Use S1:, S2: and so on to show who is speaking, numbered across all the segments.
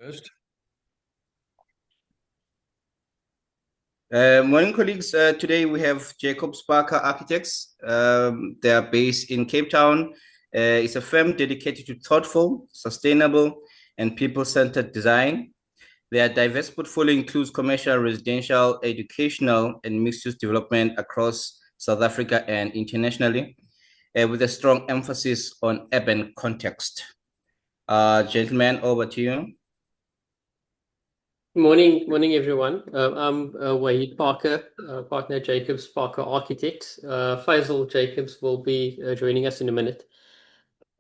S1: First.
S2: Morning, colleagues. Today we have Jacob Sparker Architects. They are based in Cape Town. It's a firm dedicated to thoughtful, sustainable, and people-centered design. Their diverse portfolio includes commercial, residential, educational, and mixed-use development across South Africa and internationally, with a strong emphasis on urban context. Gentlemen, over to you.
S3: Morning, everyone. I'm Wahid Parker, partner Jacobs Parker Architects. Faisal Jacobs will be joining us in a minute.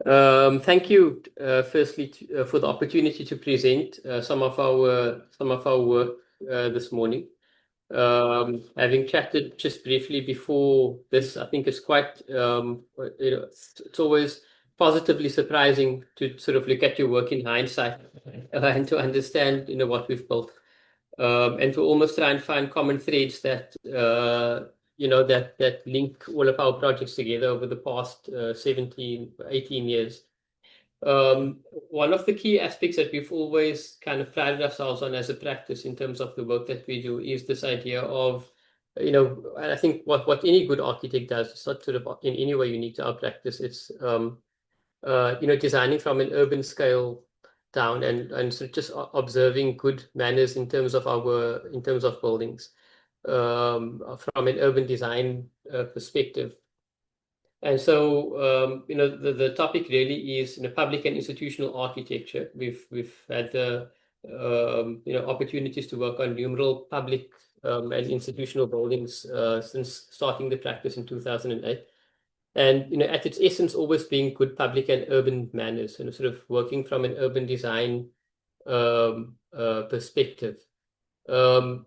S3: Thank you, firstly, for the opportunity to present some of our work this morning. Having chatted just briefly before this, I think it's quite it's always positively surprising to sort of look at your work in hindsight and to understand what we've built, and to almost try and find common threads that that link all of our projects together over the past 18 years. One of the key aspects that we've always kind of prided ourselves on as a practice in terms of the work that we do is this idea of, and I think what any good architect does, it's not sort of in any way unique to our practice. It's, designing from an urban scale down and sort of just observing good manners in terms of buildings, from an urban design perspective. And so, the topic really is public and institutional architecture. We've had the opportunities to work on numerous public and institutional buildings since starting the practice in 2008. And at its essence, always being good public and urban manners, and sort of working from an urban design perspective. And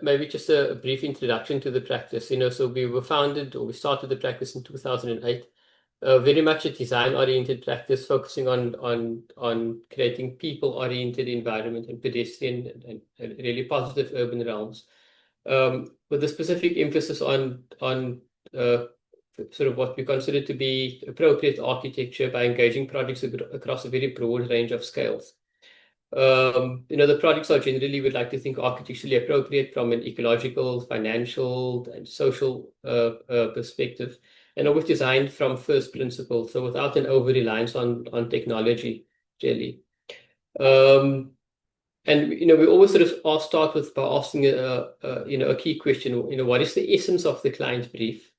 S3: maybe just a brief introduction to the practice. So we started the practice in 2008, very much a design-oriented practice, focusing on creating people-oriented environment and pedestrian and really positive urban realms, with a specific emphasis on sort of what we consider to be appropriate architecture by engaging projects across a very broad range of scales. The projects are generally, we'd like to think, architecturally appropriate from an ecological, financial, and social perspective, and always designed from first principles, so without an over-reliance on technology, really. And we always sort of start by asking a key question. What is the essence of the client brief,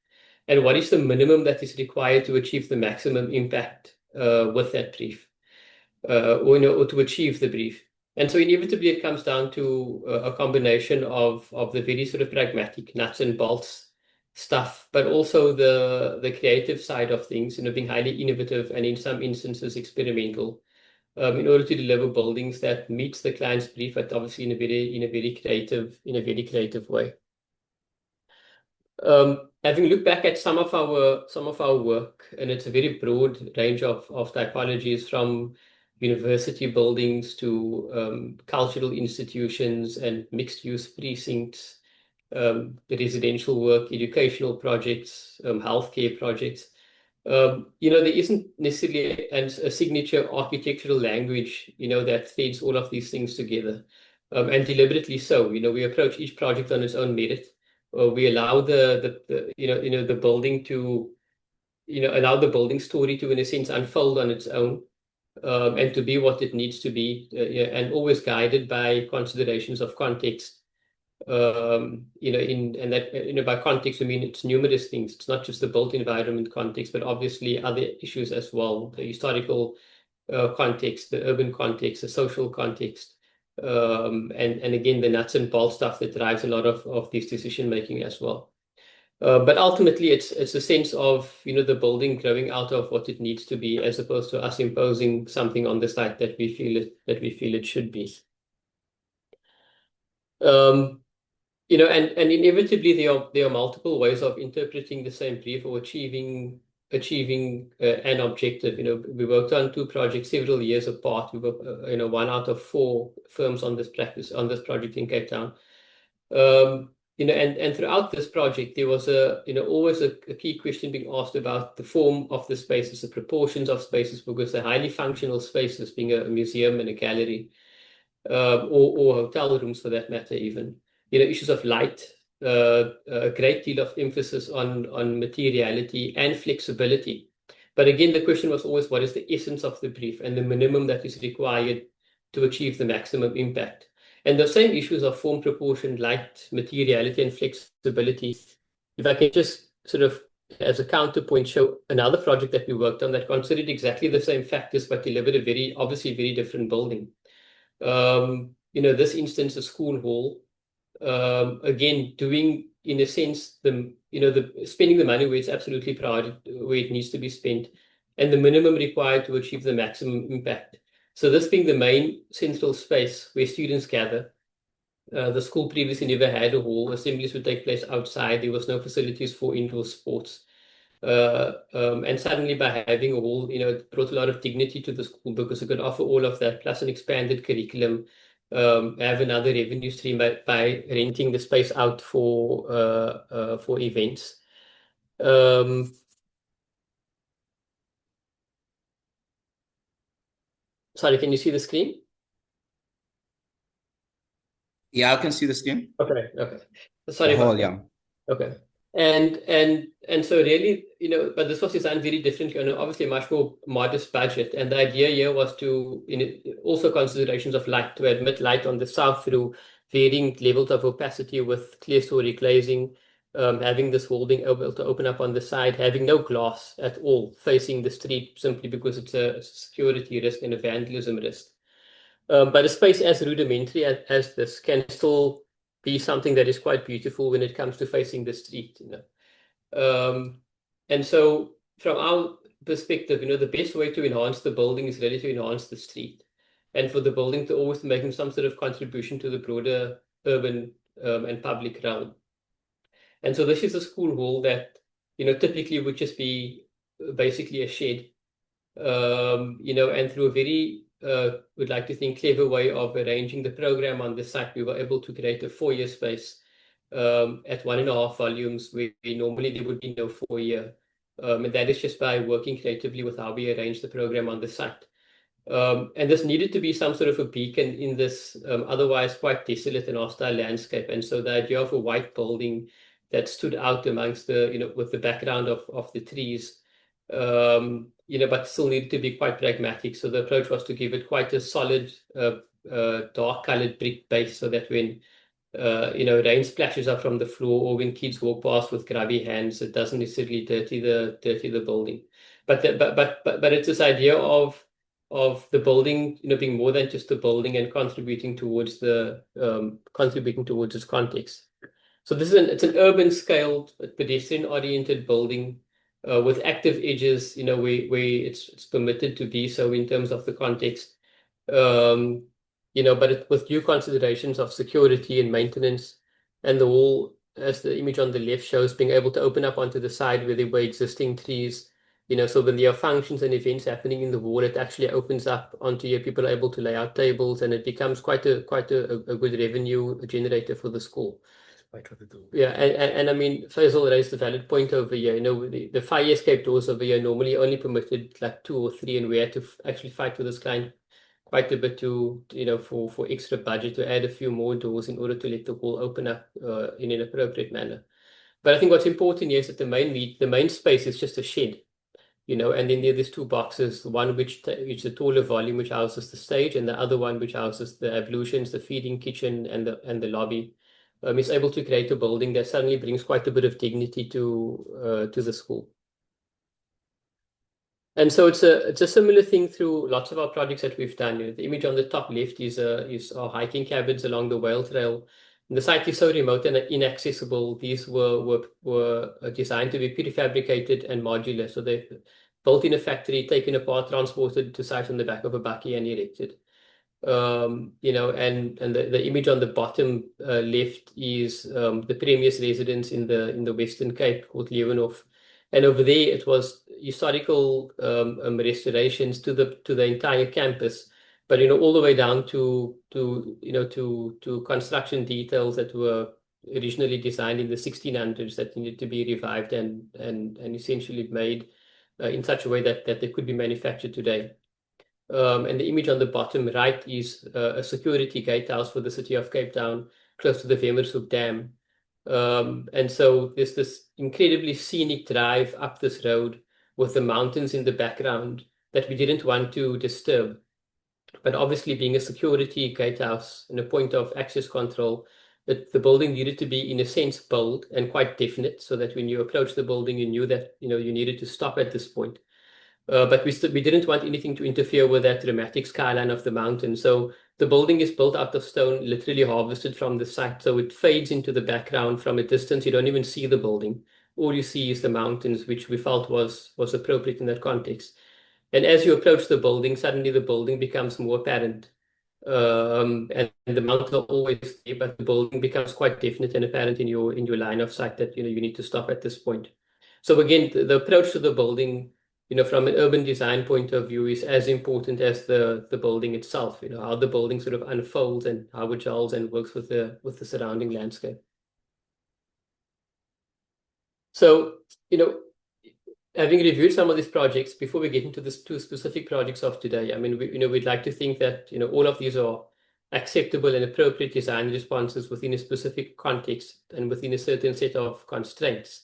S3: and what is the minimum that is required to achieve the maximum impact with that brief? Or to achieve the brief. And so inevitably it comes down to a combination of the very sort of pragmatic nuts and bolts stuff, but also the creative side of things, being highly innovative and in some instances experimental, in order to deliver buildings that meets the client's brief, but obviously in a very creative way. Having looked back at some of our work, and it's a very broad range of typologies, from university buildings to cultural institutions and mixed-use precincts, residential work, educational projects, healthcare projects. There isn't necessarily a signature architectural language, that threads all of these things together, and deliberately so. We approach each project on its own merit. We allow the building to, allow the building story to, in a sense, unfold on its own. And to be what it needs to be, and always guided by considerations of context. And that, by context, I mean it's numerous things. It's not just the built environment context, but obviously other issues as well: the historical context, the urban context, the social context, and again the nuts and bolts stuff that drives a lot of this decision making as well. But ultimately, it's a sense of the building growing out of what it needs to be, as opposed to us imposing something on the site that we feel it should be. And inevitably there are multiple ways of interpreting the same brief or achieving an objective. We worked on two projects several years apart. We were one out of four firms on this project in Cape Town. and throughout this project, there was always a key question being asked about the form of the spaces, the proportions of spaces, because they're highly functional spaces, being a museum and a gallery, or hotel rooms for that matter, even. Issues of light, a great deal of emphasis on materiality and flexibility. But again, the question was always, what is the essence of the brief and the minimum that is required to achieve the maximum impact? And the same issues of form, proportion, light, materiality, and flexibility. If I can just sort of, as a counterpoint, show another project that we worked on that considered exactly the same factors, but delivered a obviously very different building. This instance, a school hall, again, doing, in a sense, spending the money where it's absolutely proud, where it needs to be spent, and the minimum required to achieve the maximum impact. So this being the main central space where students gather. The school previously never had a hall. Assemblies would take place outside. There was no facilities for indoor sports. And suddenly by having a hall, it brought a lot of dignity to the school because it could offer all of that, plus an expanded curriculum, have another revenue stream by renting the space out for events. Sorry, can you see the screen?
S2: Yeah, I can see the screen.
S3: Okay. Sorry
S2: The
S3: about
S2: hall,
S3: that.
S2: yeah.
S3: Okay. And so really, but this was designed very differently on obviously a much more modest budget. And the idea here was to, also considerations of light, to admit light on the south through varying levels of opacity with clear story glazing, having this holding able to open up on the side, having no glass at all facing the street simply because it's a security risk and a vandalism risk. But a space as rudimentary as this can still be something that is quite beautiful when it comes to facing the street. And so from our perspective, the best way to enhance the building is really to enhance the street, and for the building to always making some sort of contribution to the broader urban and public realm. And so this is a school hall that, typically would just be basically a shed, and through a very, would like to think, clever way of arranging the program on the site, we were able to create a foyer space at 1.5 volumes, where normally there would be no foyer. And that is just by working creatively with how we arrange the program on the site. And this needed to be some sort of a beacon in this otherwise quite desolate and hostile landscape. And so the idea of a white building that stood out amongst the, with the background of the trees, but still needed to be quite pragmatic. So the approach was to give it quite a solid, dark colored brick base, so that when rain splashes up from the floor, or when kids walk past with grubby hands, it doesn't necessarily dirty the building. But it's this idea of the building, being more than just a building and contributing towards its context. So it's an urban scaled, pedestrian oriented building with active edges, where it's permitted to be so in terms of the context. But with due considerations of security and maintenance, and the wall, as the image on the left shows, being able to open up onto the side where there were existing trees. So when there are functions and events happening in the wall, it actually opens up onto here. People are able to lay out tables, and it becomes quite a good revenue generator for the school.
S1: Right for the door.
S3: Yeah, and I mean, Faisal raised a valid point over here. The fire escape doors over here normally only permitted like 2 or 3, and we had to actually fight with this client quite a bit to, for extra budget to add a few more doors in order to let the wall open up in an appropriate manner. But I think what's important here is that the main space is just a shed, and then there's 2 boxes, one which is a taller volume, which houses the stage, and the other one which houses the ablutions, the feeding kitchen, and the lobby. Is able to create a building that suddenly brings quite a bit of dignity to the school. And so it's a similar thing through lots of our projects that we've done. The image on the top left is our hiking cabins along the Whale Trail. And the site is so remote and inaccessible. These were designed to be prefabricated and modular. So they're built in a factory, taken apart, transported to site on the back of a bakkie, and erected. And the image on the bottom left is the Premier's residence in the Western Cape called Leeuwenhof. And over there, it was historical restorations to the entire campus, but all the way down to construction details that were originally designed in the 1600s that needed to be revived and essentially made in such a way that they could be manufactured today. And the image on the bottom right is a security gatehouse for the city of Cape Town, close to the Vemershoek Dam. And so there's this incredibly scenic drive up this road with the mountains in the background that we didn't want to disturb. But obviously, being a security gatehouse and a point of access control, the building needed to be, in a sense, bold and quite definite, so that when you approach the building, you knew that you needed to stop at this point. But we didn't want anything to interfere with that dramatic skyline of the mountain. So the building is built out of stone, literally harvested from the site. So it fades into the background from a distance. You don't even see the building. All you see is the mountains, which we felt was appropriate in that context. And as you approach the building, suddenly the building becomes more apparent. And the mountains are always there, but the building becomes quite definite and apparent in your line of sight that you need to stop at this point. So again, the approach to the building, from an urban design point of view, is as important as the building itself. How the building sort of unfolds and how it gels and works with the surrounding landscape. So, having reviewed some of these projects, before we get into the two specific projects of today, I mean, we'd like to think that all of these are acceptable and appropriate design responses within a specific context and within a certain set of constraints.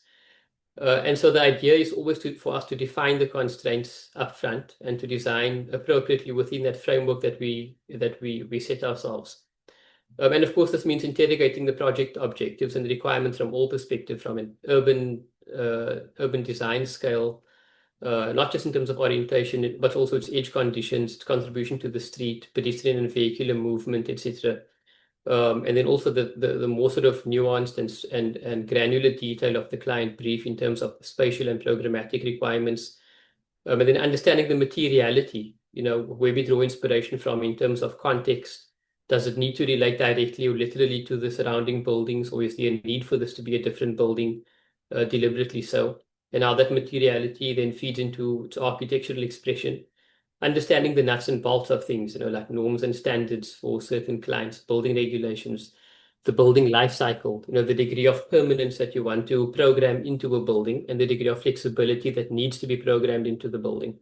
S3: And so the idea is always for us to define the constraints up front and to design appropriately within that framework that we set ourselves. And of course, this means interrogating the project objectives and requirements from all perspectives, from an urban design scale, not just in terms of orientation, but also its edge conditions, its contribution to the street, pedestrian and vehicular movement, etc. And then also the more sort of nuanced and granular detail of the client brief in terms of spatial and programmatic requirements. And then understanding the materiality, where we draw inspiration from in terms of context. Does it need to relate directly or literally to the surrounding buildings, or is there a need for this to be a different building, deliberately so? And how that materiality then feeds into its architectural expression. Understanding the nuts and bolts of things, like norms and standards for certain clients, building regulations, the building life cycle, the degree of permanence that you want to program into a building, and the degree of flexibility that needs to be programmed into the building.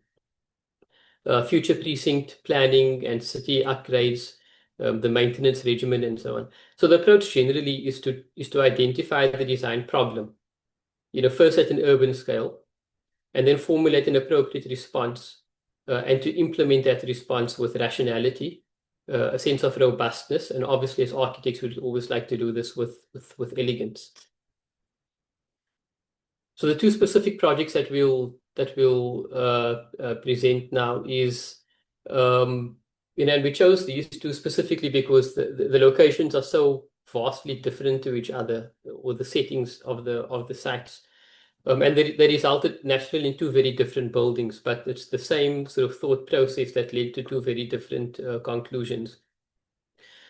S3: Future precinct planning and city upgrades, the maintenance regimen, and so on. So the approach generally is to identify the design problem, first at an urban scale, and then formulate an appropriate response, and to implement that response with rationality, a sense of robustness, and obviously as architects we'd always like to do this with elegance. So the two specific projects that we'll present now is, and we chose these two specifically because the locations are so vastly different to each other, or the settings of the sites. And they resulted naturally in two very different buildings, but it's the same sort of thought process that led to two very different conclusions.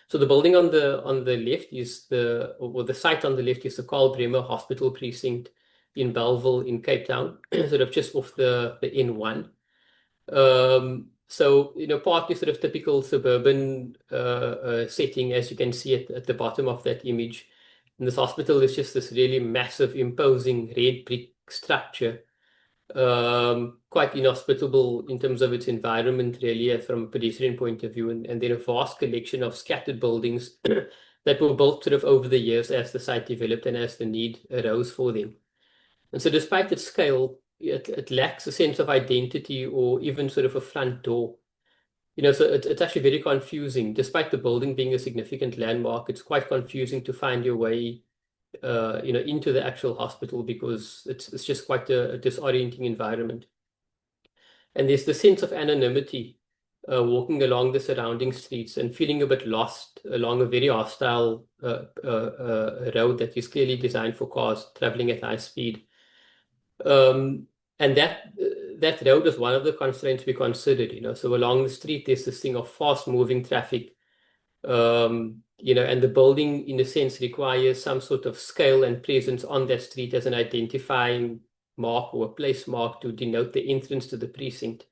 S3: So the building on the left is the site on the left is the Karl Bremer Hospital Precinct in Bellville in Cape Town, sort of just off the N1. So, partly sort of typical suburban setting, as you can see at the bottom of that image. And this hospital is just this really massive, imposing red brick structure, quite inhospitable in terms of its environment, really, from a pedestrian point of view, and then a vast collection of scattered buildings that were built sort of over the years as the site developed and as the need arose for them. And so despite its scale, it lacks a sense of identity or even sort of a front door. So it's actually very confusing. Despite the building being a significant landmark, it's quite confusing to find your way, into the actual hospital, because it's just quite a disorienting environment. And there's the sense of anonymity, walking along the surrounding streets and feeling a bit lost along a very hostile road that is clearly designed for cars traveling at high speed. And that road is one of the constraints we considered, so along the street, there's this thing of fast moving traffic, and the building, in a sense, requires some sort of scale and presence on that street as an identifying mark or a place mark to denote the entrance to the precinct.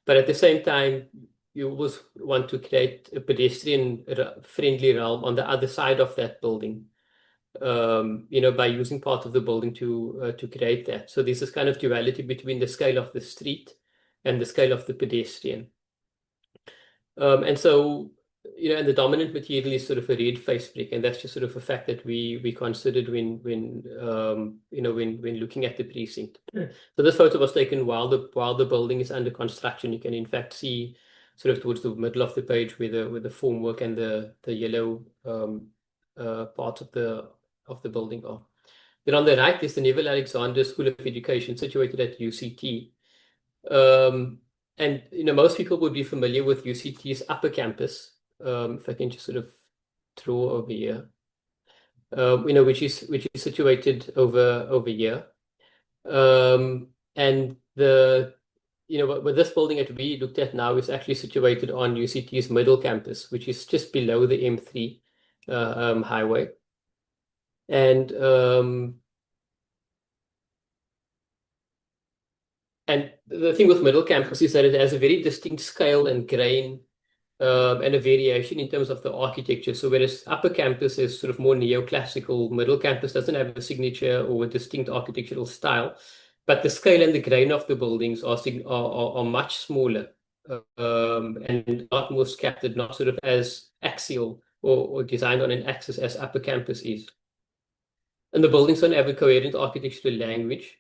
S3: But at the same time, you always want to create a pedestrian friendly realm on the other side of that building. by using part of the building to create that. So there's this kind of duality between the scale of the street and the scale of the pedestrian. And so, and the dominant material is sort of a red face brick, and that's just sort of a fact that we considered when looking at the precinct. So this photo was taken while the building is under construction. You can in fact see sort of towards the middle of the page where the formwork and the yellow part of the building are. Then on the right is the Neville Alexander School of Education, situated at UCT. And most people would be familiar with UCT's upper campus. If I can just sort of draw over here, which is situated over here. And but this building that we looked at now is actually situated on UCT's middle campus, which is just below the M3 highway. And the thing with middle campus is that it has a very distinct scale and grain and a variation in terms of the architecture. So whereas upper campus is sort of more neoclassical, middle campus doesn't have a signature or a distinct architectural style, but the scale and the grain of the buildings are much smaller and a lot more scattered, not sort of as axial or designed on an axis as upper campus is. And the buildings don't have a coherent architectural language.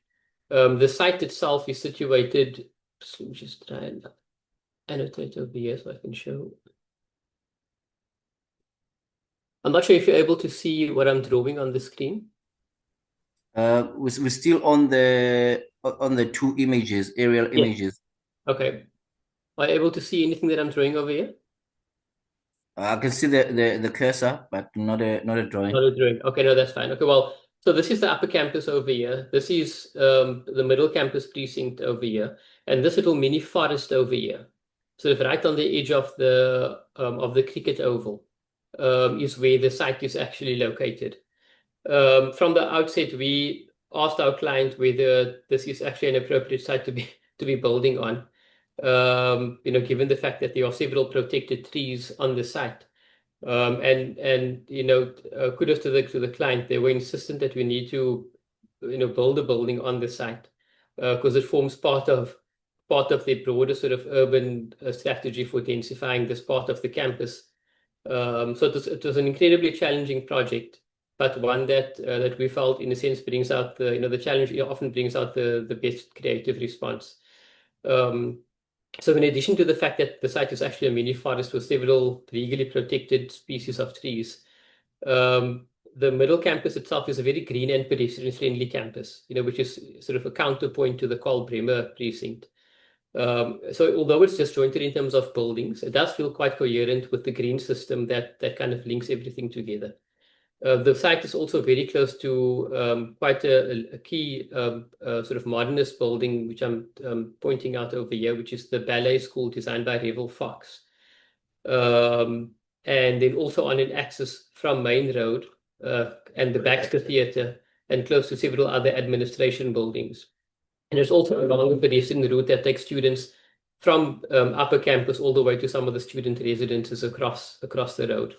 S3: The site itself is situated, let me just try and annotate over here so I can show. I'm not sure if you're able to see what I'm drawing on the screen.
S2: We're still on the two images, aerial images.
S3: Okay. Are you able to see anything that I'm drawing over here?
S2: I can see the cursor, but not a drawing.
S3: Not a drawing. Okay, no, that's fine. Okay, well, so this is the upper campus over here. This is the middle campus precinct over here, and this little mini forest over here. So right on the edge of the cricket oval is where the site is actually located. From the outset, we asked our client whether this is actually an appropriate site to be building on. Given the fact that there are several protected trees on the site. Kudos to the client. They were insistent that we need to, build a building on the site because it forms part of the broader sort of urban strategy for densifying this part of the campus. So it was an incredibly challenging project, but one that we felt, in a sense, brings out the challenge often brings out the best creative response. So in addition to the fact that the site is actually a mini forest with several legally protected species of trees, the middle campus itself is a very green and pedestrian-friendly campus, which is sort of a counterpoint to the Karl Bremer precinct. So although it's disjointed in terms of buildings, it does feel quite coherent with the green system that kind of links everything together. The site is also very close to quite a key sort of modernist building, which I'm pointing out over here, which is the ballet school designed by Revel Fox. And then also on an axis from Main Road and the Baxter Theatre, and close to several other administration buildings. And there's also a longer pedestrian route that takes students from upper campus all the way to some of the student residences across the road.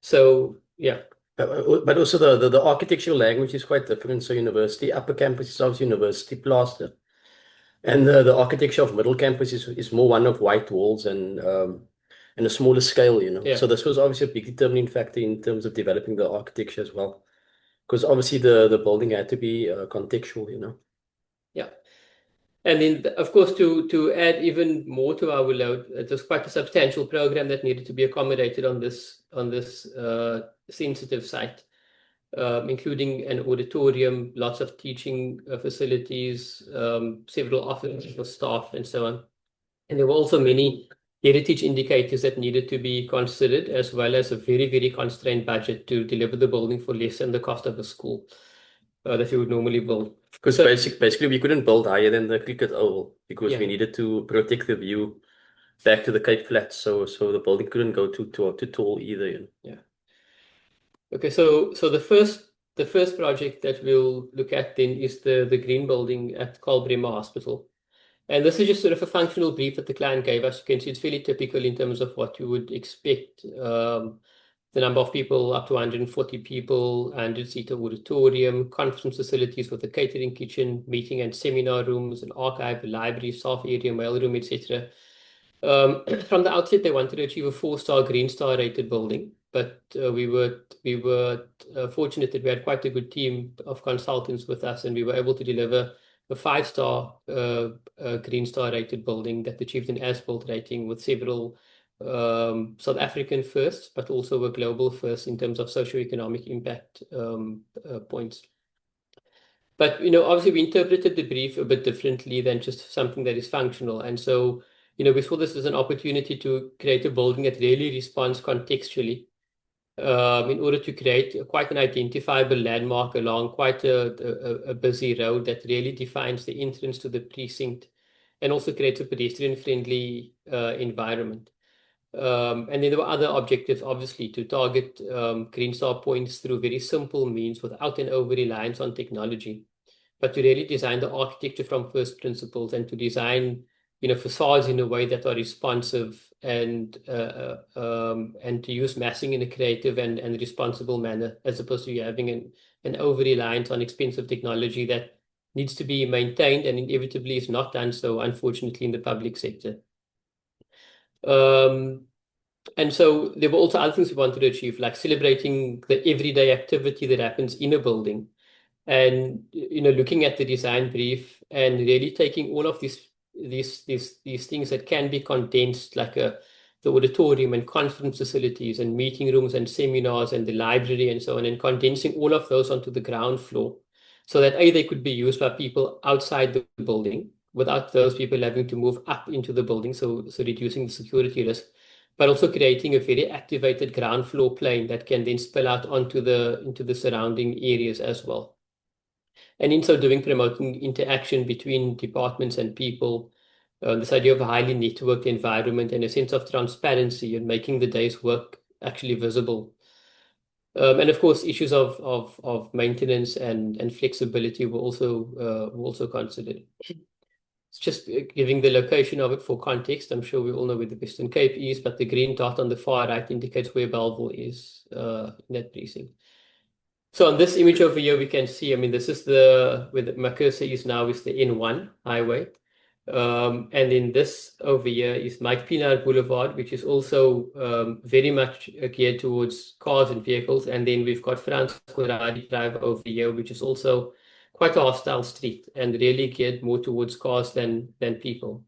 S3: So, yeah.
S1: But also the architectural language is quite different. So university, upper campus is obviously university plaster. And the architecture of middle campus is more one of white walls and a smaller scale,
S3: Yeah.
S1: So this was obviously a big determining factor in terms of developing the architecture as well. Because obviously the building had to be contextual,
S3: Yeah. And then, of course, to add even more to our load, it was quite a substantial program that needed to be accommodated on this sensitive site, including an auditorium, lots of teaching facilities, several offices for staff, and so on. And there were also many heritage indicators that needed to be considered, as well as a very, very constrained budget to deliver the building for less than the cost of a school that you would normally build.
S1: Because basically we couldn't build higher than the cricket oval because we needed to protect the view back to the Cape Flats. So the building couldn't go too tall either.
S3: Yeah. Okay, so the first project that we'll look at then is the green building at Karl Bremer Hospital. And this is just sort of a functional brief that the client gave us. You can see it's fairly typical in terms of what you would expect. the number of people up to 140 people, 100-seater auditorium, conference facilities with a catering kitchen, meeting and seminar rooms, an archive, a library, staff area, mailroom, etc. From the outset, they wanted to achieve a 4-star Green Star rated building, but we were fortunate that we had quite a good team of consultants with us, and we were able to deliver a 5-star Green Star rated building that achieved an as-built rating with several South African firsts, but also a global first in terms of socioeconomic impact points. But obviously, we interpreted the brief a bit differently than just something that is functional, and so we saw this as an opportunity to create a building that really responds contextually in order to create quite an identifiable landmark along quite a busy road that really defines the entrance to the precinct and also creates a pedestrian-friendly environment. And then there were other objectives, obviously, to target Green Star points through very simple means without an over-reliance on technology, but to really design the architecture from first principles and to design facades in a way that are responsive and to use massing in a creative and responsible manner, as opposed to having an over-reliance on expensive technology that needs to be maintained and inevitably is not done so, unfortunately, in the public sector. And so there were also other things we wanted to achieve, like celebrating the everyday activity that happens in a building, and looking at the design brief and really taking all of these things that can be condensed, like the auditorium and conference facilities and meeting rooms and seminars and the library and so on, and condensing all of those onto the ground floor so that they could be used by people outside the building without those people having to move up into the building, so reducing the security risk, but also creating a very activated ground floor plane that can then spill out into the surrounding areas as well. And in so doing, promoting interaction between departments and people, this idea of a highly networked environment and a sense of transparency and making the day's work actually visible. And of course, issues of maintenance and flexibility were also considered. It's just giving the location of it for context. I'm sure we all know where the Western Cape is, but the green dot on the far right indicates where Bellville is in that precinct. So on this image over here, we can see, this is where my cursor is now, is the N1 highway. And then this over here is Mike Pienaar Boulevard, which is also very much geared towards cars and vehicles. And then we've got Frans Conradie Drive over here, which is also quite a hostile street and really geared more towards cars than people.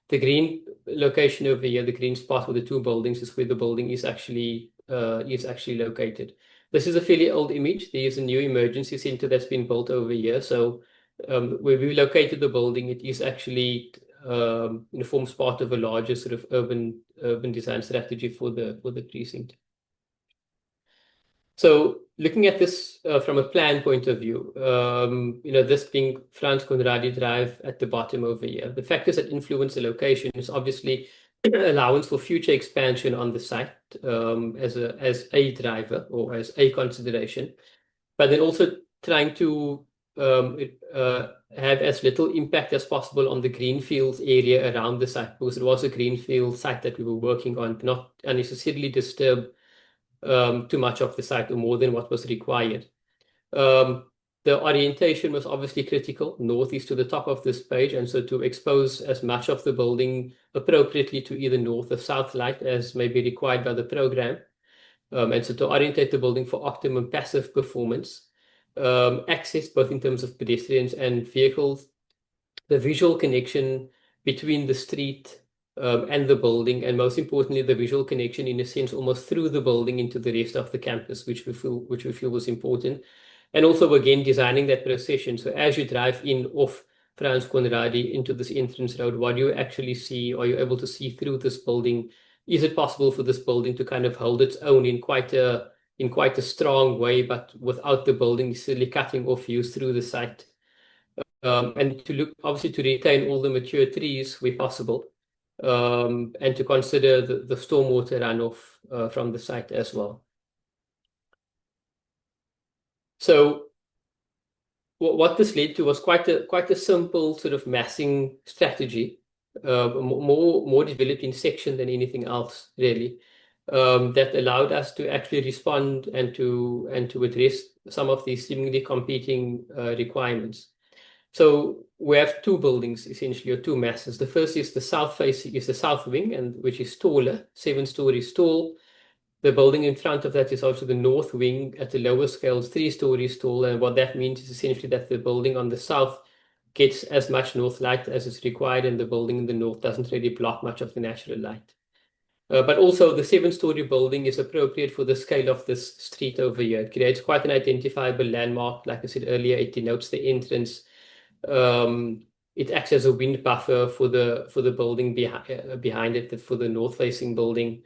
S3: The green location over here, the green spot with the 2 buildings, is where the building is actually located. This is a fairly old image. There is a new emergency center that's been built over here. So where we located the building, it is actually forms part of a larger sort of urban design strategy for the precinct. So looking at this from a plan point of view, this being Frans Conradie Drive at the bottom over here, the factors that influence the location is obviously allowance for future expansion on the site as a driver or as a consideration, but then also trying to have as little impact as possible on the greenfields area around the site, because it was a greenfield site that we were working on, not unnecessarily disturb too much of the site or more than what was required. The orientation was obviously critical. North is to the top of this page, and so to expose as much of the building appropriately to either north or south light as may be required by the program. And so to orientate the building for optimum passive performance, access both in terms of pedestrians and vehicles, the visual connection between the street and the building, and most importantly, the visual connection in a sense almost through the building into the rest of the campus, which we feel was important. And also, again, designing that procession. So as you drive in off Frans Conradie into this entrance road, what do you actually see? Are you able to see through this building? Is it possible for this building to kind of hold its own in quite a strong way, but without the building necessarily cutting off views through the site? And to look, obviously, to retain all the mature trees where possible, and to consider the stormwater runoff from the site as well. So what this led to was quite a simple sort of massing strategy, more developed in section than anything else, really. that allowed us to actually respond and to address some of these seemingly competing requirements. So we have two buildings essentially, or two masses. The first is the south facing, is the south wing, and which is taller, 7 stories tall. The building in front of that is also the north wing at the lower scale, 3 stories tall. And what that means is essentially that the building on the south gets as much north light as is required, and the building in the north doesn't really block much of the natural light. But also the 7-story building is appropriate for the scale of this street over here. It creates quite an identifiable landmark. Like I said earlier, it denotes the entrance. It acts as a wind buffer for the building behind it, for the north-facing building.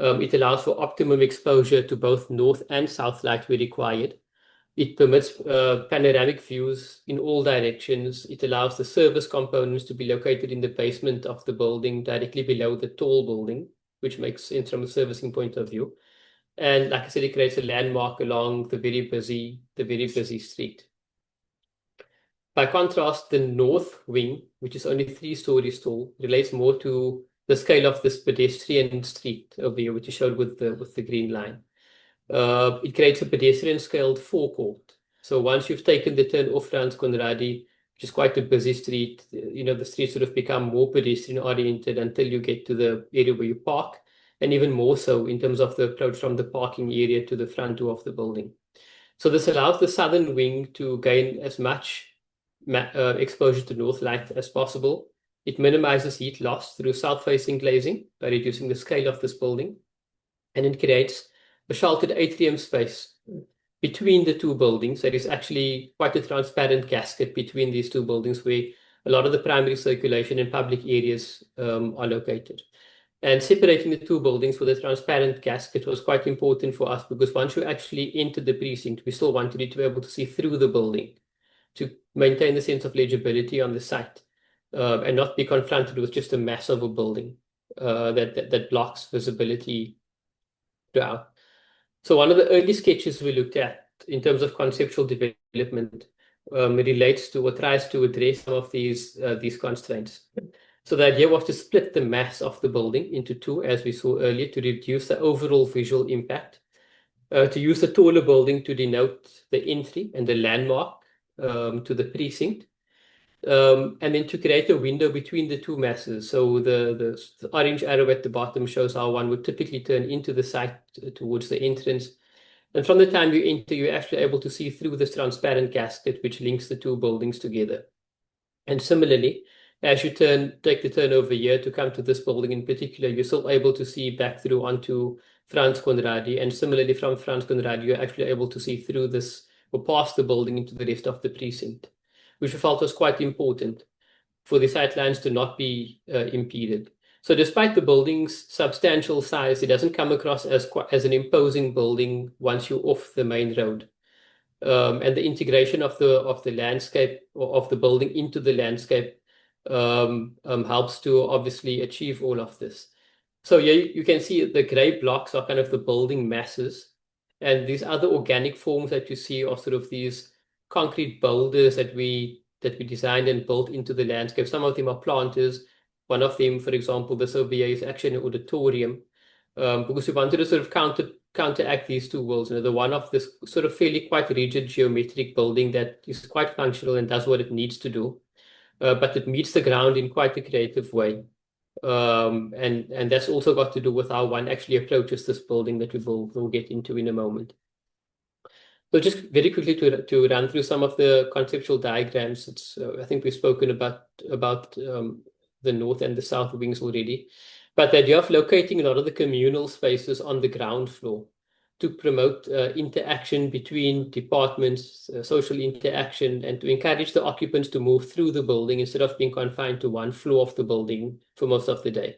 S3: It allows for optimum exposure to both north and south light where required. It permits panoramic views in all directions. It allows the service components to be located in the basement of the building, directly below the tall building, which makes sense from a servicing point of view. And like I said, it creates a landmark along the very busy street. By contrast, the north wing, which is only 3 stories tall, relates more to the scale of this pedestrian street over here, which is shown with the green line. It creates a pedestrian-scaled forecourt. So once you've taken the turn off Frans Conradie, which is quite a busy street, the streets sort of become more pedestrian-oriented until you get to the area where you park, and even more so in terms of the approach from the parking area to the front door of the building. So this allows the southern wing to gain as much exposure to north light as possible. It minimizes heat loss through south-facing glazing by reducing the scale of this building, and it creates a sheltered atrium space between the two buildings. There is actually quite a transparent gasket between these two buildings where a lot of the primary circulation and public areas are located. And separating the two buildings with a transparent gasket was quite important for us, because once you actually enter the precinct, we still wanted you to be able to see through the building to maintain the sense of legibility on the site, and not be confronted with just a mass of a building that blocks visibility throughout. So one of the early sketches we looked at in terms of conceptual development relates to or tries to address some of these constraints. So the idea was to split the mass of the building into two, as we saw earlier, to reduce the overall visual impact, to use the taller building to denote the entry and the landmark to the precinct, and then to create a window between the two masses. So the orange arrow at the bottom shows how one would typically turn into the site towards the entrance. And from the time you enter, you're actually able to see through this transparent gasket, which links the two buildings together. And similarly, as you take the turn over here to come to this building in particular, you're still able to see back through onto Frans Conradie. And similarly, from Frans Conradie, you're actually able to see through this or past the building into the rest of the precinct, which we felt was quite important for the sightlines to not be impeded. So despite the building's substantial size, it doesn't come across as an imposing building once you're off the main road. And the integration of the landscape, or of the building into the landscape, helps to obviously achieve all of this. So yeah, you can see the gray blocks are kind of the building masses, and these other organic forms that you see are sort of these concrete boulders that we designed and built into the landscape. Some of them are planters. One of them, for example, this over here is actually an auditorium, because we wanted to sort of counteract these two worlds. The one of this sort of fairly quite rigid geometric building that is quite functional and does what it needs to do, but it meets the ground in quite a creative way. And that's also got to do with how one actually approaches this building that we'll get into in a moment. So just very quickly to run through some of the conceptual diagrams. I think we've spoken about the north and the south wings already, but the idea of locating a lot of the communal spaces on the ground floor to promote interaction between departments, social interaction, and to encourage the occupants to move through the building instead of being confined to one floor of the building for most of the day.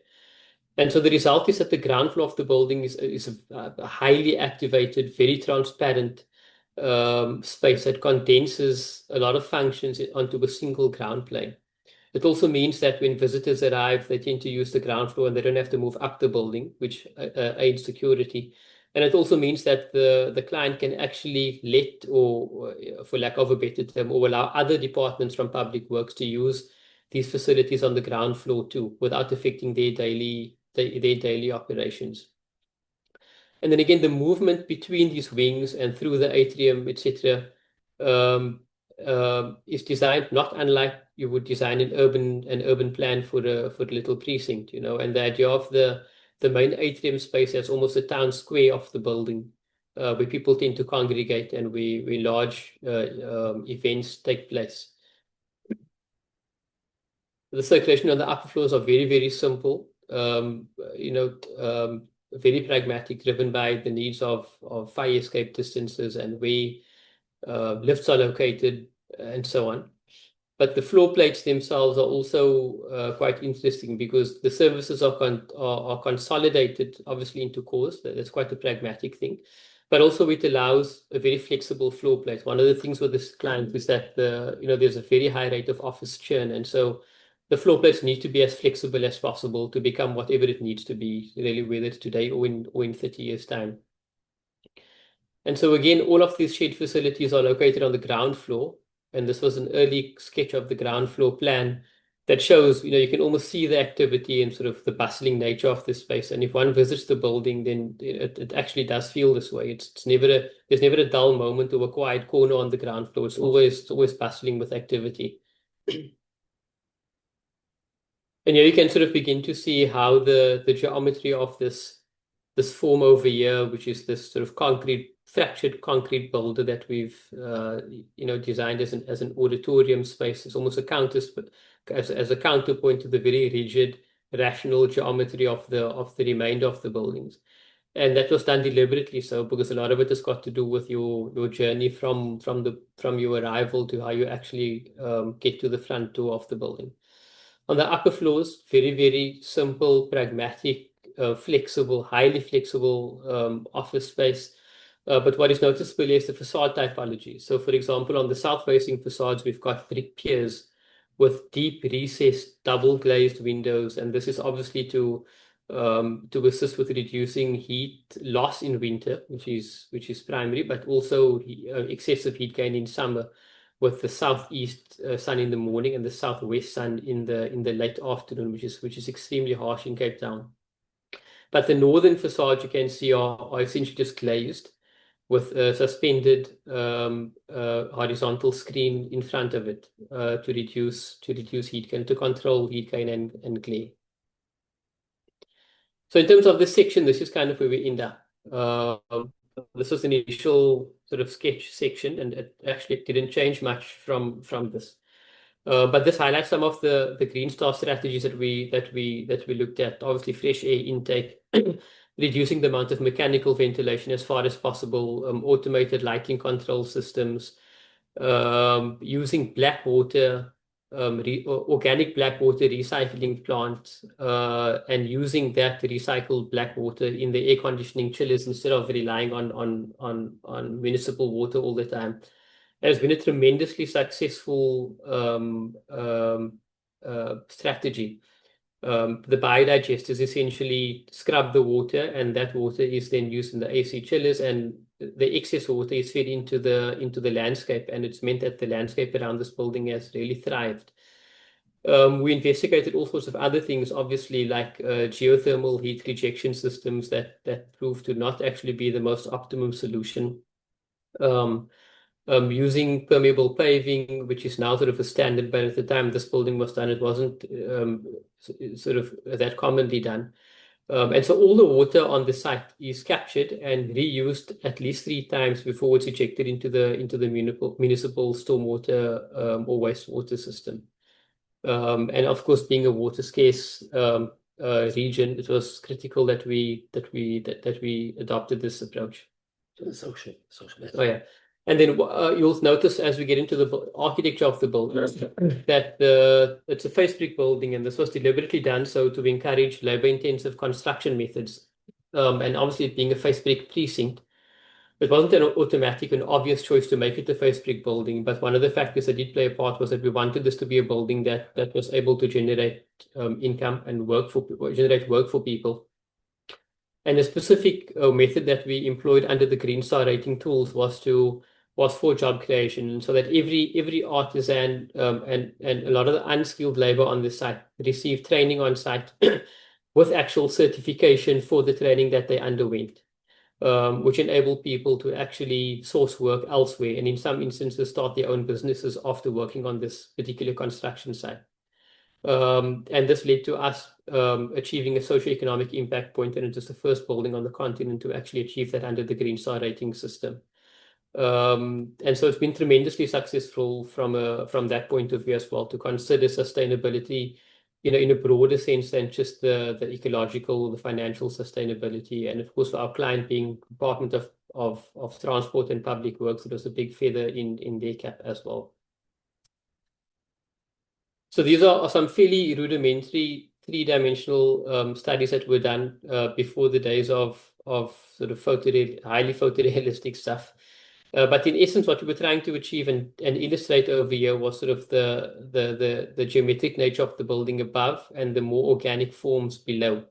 S3: And so the result is that the ground floor of the building is a highly activated, very transparent space that condenses a lot of functions onto a single ground plane. It also means that when visitors arrive, they tend to use the ground floor and they don't have to move up the building, which aids security. And it also means that the client can actually let, or for lack of a better term, or allow other departments from public works to use these facilities on the ground floor too, without affecting their daily operations. And then again, the movement between these wings and through the atrium, etc., is designed not unlike you would design an urban plan for a little precinct, you know. And the idea of the main atrium space as almost a town square of the building, where people tend to congregate and where large events take place. The circulation on the upper floors are very, very simple. You know, very pragmatic, driven by the needs of fire escape distances and where lifts are located and so on. But the floor plates themselves are also quite interesting because the services are consolidated, obviously, into cores. That's quite a pragmatic thing. But also it allows a very flexible floor plate. One of the things with this client is that there's a very high rate of office churn, and so the floor plates need to be as flexible as possible to become whatever it needs to be, really, whether it's today or in 30 years' time. And so again, all of these shared facilities are located on the ground floor. And this was an early sketch of the ground floor plan that shows, you can almost see the activity and sort of the bustling nature of this space. And if one visits the building, then it actually does feel this way. There's never a dull moment or a quiet corner on the ground floor. It's always bustling with activity. And here you can sort of begin to see how the geometry of this form over here, which is this sort of fractured concrete boulder that we've designed as an auditorium space, is almost as a counterpoint to the very rigid, rational geometry of the remainder of the buildings. And that was done deliberately so, because a lot of it has got to do with your journey from your arrival to how you actually get to the front door of the building. On the upper floors, very, very simple, pragmatic, flexible, highly flexible office space. But what is noticeable is the facade typology. So, for example, on the south-facing facades, we've got brick piers with deep recessed, double-glazed windows, and this is obviously to assist with reducing heat loss in winter, which is primary, but also excessive heat gain in summer, with the southeast sun in the morning and the southwest sun in the late afternoon, which is extremely harsh in Cape Town. But the northern facades you can see are essentially just glazed with a suspended horizontal screen in front of it to reduce heat gain, to control heat gain and glare. So in terms of this section, this is kind of where we end up. This was an initial sort of sketch section, and it actually didn't change much from this. But this highlights some of the Green Star strategies that we looked at. Obviously, fresh air intake, reducing the amount of mechanical ventilation as far as possible, automated lighting control systems, using black water, organic black water recycling plant, and using that recycled black water in the air conditioning chillers instead of relying on municipal water all the time. It has been a tremendously successful strategy. The biodigesters essentially scrub the water, and that water is then used in the AC chillers, and the excess water is fed into the landscape, and it's meant that the landscape around this building has really thrived. We investigated all sorts of other things, obviously, like geothermal heat rejection systems that proved to not actually be the most optimum solution. Using permeable paving, which is now sort of a standard, but at the time this building was done, it wasn't sort of that commonly done. And so all the water on the site is captured and reused at least 3 times before it's ejected into the municipal stormwater or wastewater system. And of course, being a water scarce region, it was critical that we adopted this approach.
S1: Social.
S3: Oh yeah. And then you'll notice as we get into the architecture of the building that it's a face brick building, and this was deliberately done so to encourage labor-intensive construction methods. And obviously, it being a face brick precinct, it wasn't an automatic and obvious choice to make it a face brick building. But one of the factors that did play a part was that we wanted this to be a building that was able to generate income and generate work for people. And a specific method that we employed under the Green Star rating tools was for job creation, so that every artisan and a lot of the unskilled labor on the site received training on site with actual certification for the training that they underwent. which enable people to actually source work elsewhere, and in some instances start their own businesses after working on this particular construction site. And this led to us achieving a socioeconomic impact point, and it was the first building on the continent to actually achieve that under the Green Star rating system. And so it's been tremendously successful from that point of view as well, to consider sustainability, in a broader sense than just the ecological, the financial sustainability. And of course, for our client being Department of Transport and Public Works, it was a big feather in their cap as well. So these are some fairly rudimentary three-dimensional studies that were done before the days of sort of highly photorealistic stuff. But in essence, what we were trying to achieve and illustrate over here was sort of the geometric nature of the building above and the more organic forms below.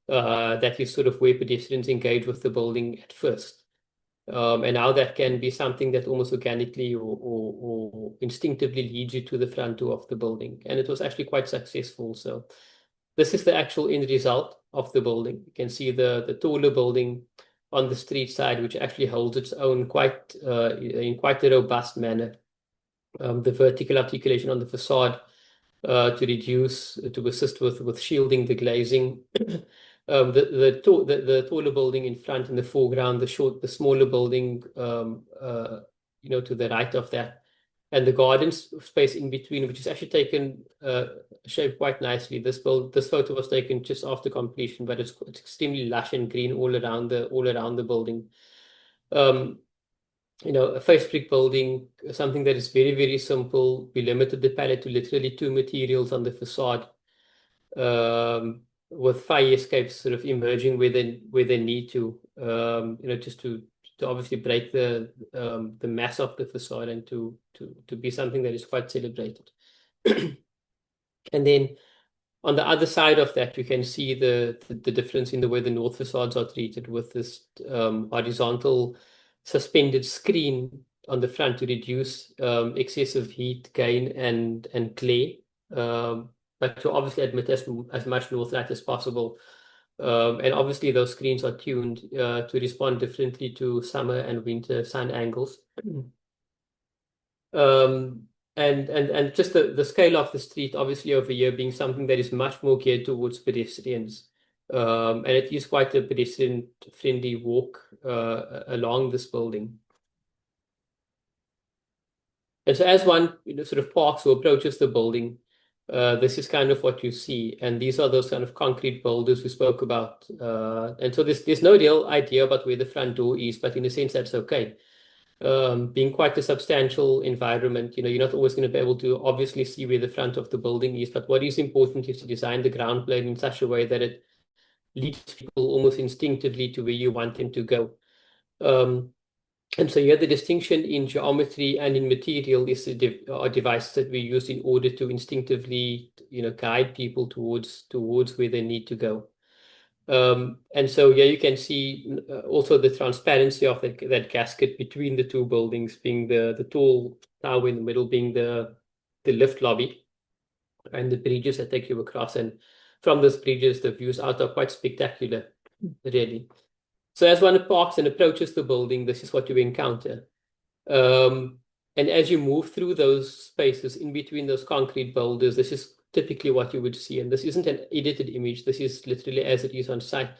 S3: That is sort of where pedestrians engage with the building at first. And how that can be something that almost organically or instinctively leads you to the front door of the building. And it was actually quite successful. So this is the actual end result of the building. You can see the taller building on the street side, which actually holds its own in quite a robust manner. The vertical articulation on the facade to assist with shielding the glazing. The taller building in front in the foreground, the smaller building, to the right of that, and the garden space in between, which is actually taken shape quite nicely. This photo was taken just after completion, but it's extremely lush and green all around the building. A face brick building, something that is very, very simple. We limited the palette to literally 2 materials on the facade, with fire escapes sort of emerging where they need to, just to obviously break the mass of the facade and to be something that is quite celebrated. And then on the other side of that, you can see the difference in the way the north facades are treated, with this horizontal suspended screen on the front to reduce excessive heat gain and glare, but to obviously admit as much north light as possible. And obviously those screens are tuned to respond differently to summer and winter sun angles. And just the scale of the street, obviously over here being something that is much more geared towards pedestrians. And it is quite a pedestrian-friendly walk along this building. And so as one sort of parks or approaches the building, this is kind of what you see. And these are those kind of concrete boulders we spoke about. And so there's no real idea about where the front door is, but in a sense that's okay. Being quite a substantial environment, you're not always going to be able to obviously see where the front of the building is, but what is important is to design the ground plane in such a way that it leads people almost instinctively to where you want them to go. And so here the distinction in geometry and in material are devices that we use in order to instinctively, guide people towards where they need to go. And so here you can see also the transparency of that gasket between the two buildings, being the tall tower in the middle, being the lift lobby, and the bridges that take you across. And from those bridges, the views out are quite spectacular, really. So as one parks and approaches the building, this is what you encounter. And as you move through those spaces in between those concrete boulders, this is typically what you would see. And this isn't an edited image. This is literally as it is on site,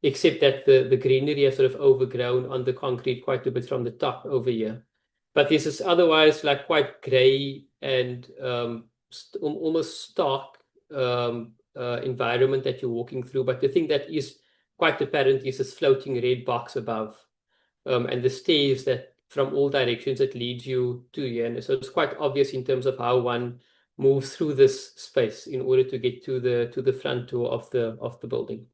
S3: except that the greenery has sort of overgrown on the concrete quite a bit from the top over here. But this is otherwise like quite gray and almost stark environment that you're walking through. But the thing that is quite apparent is this floating red box above, and the stairs that from all directions that leads you to here. And so it's quite obvious in terms of how one moves through this space in order to get to the front door of the building.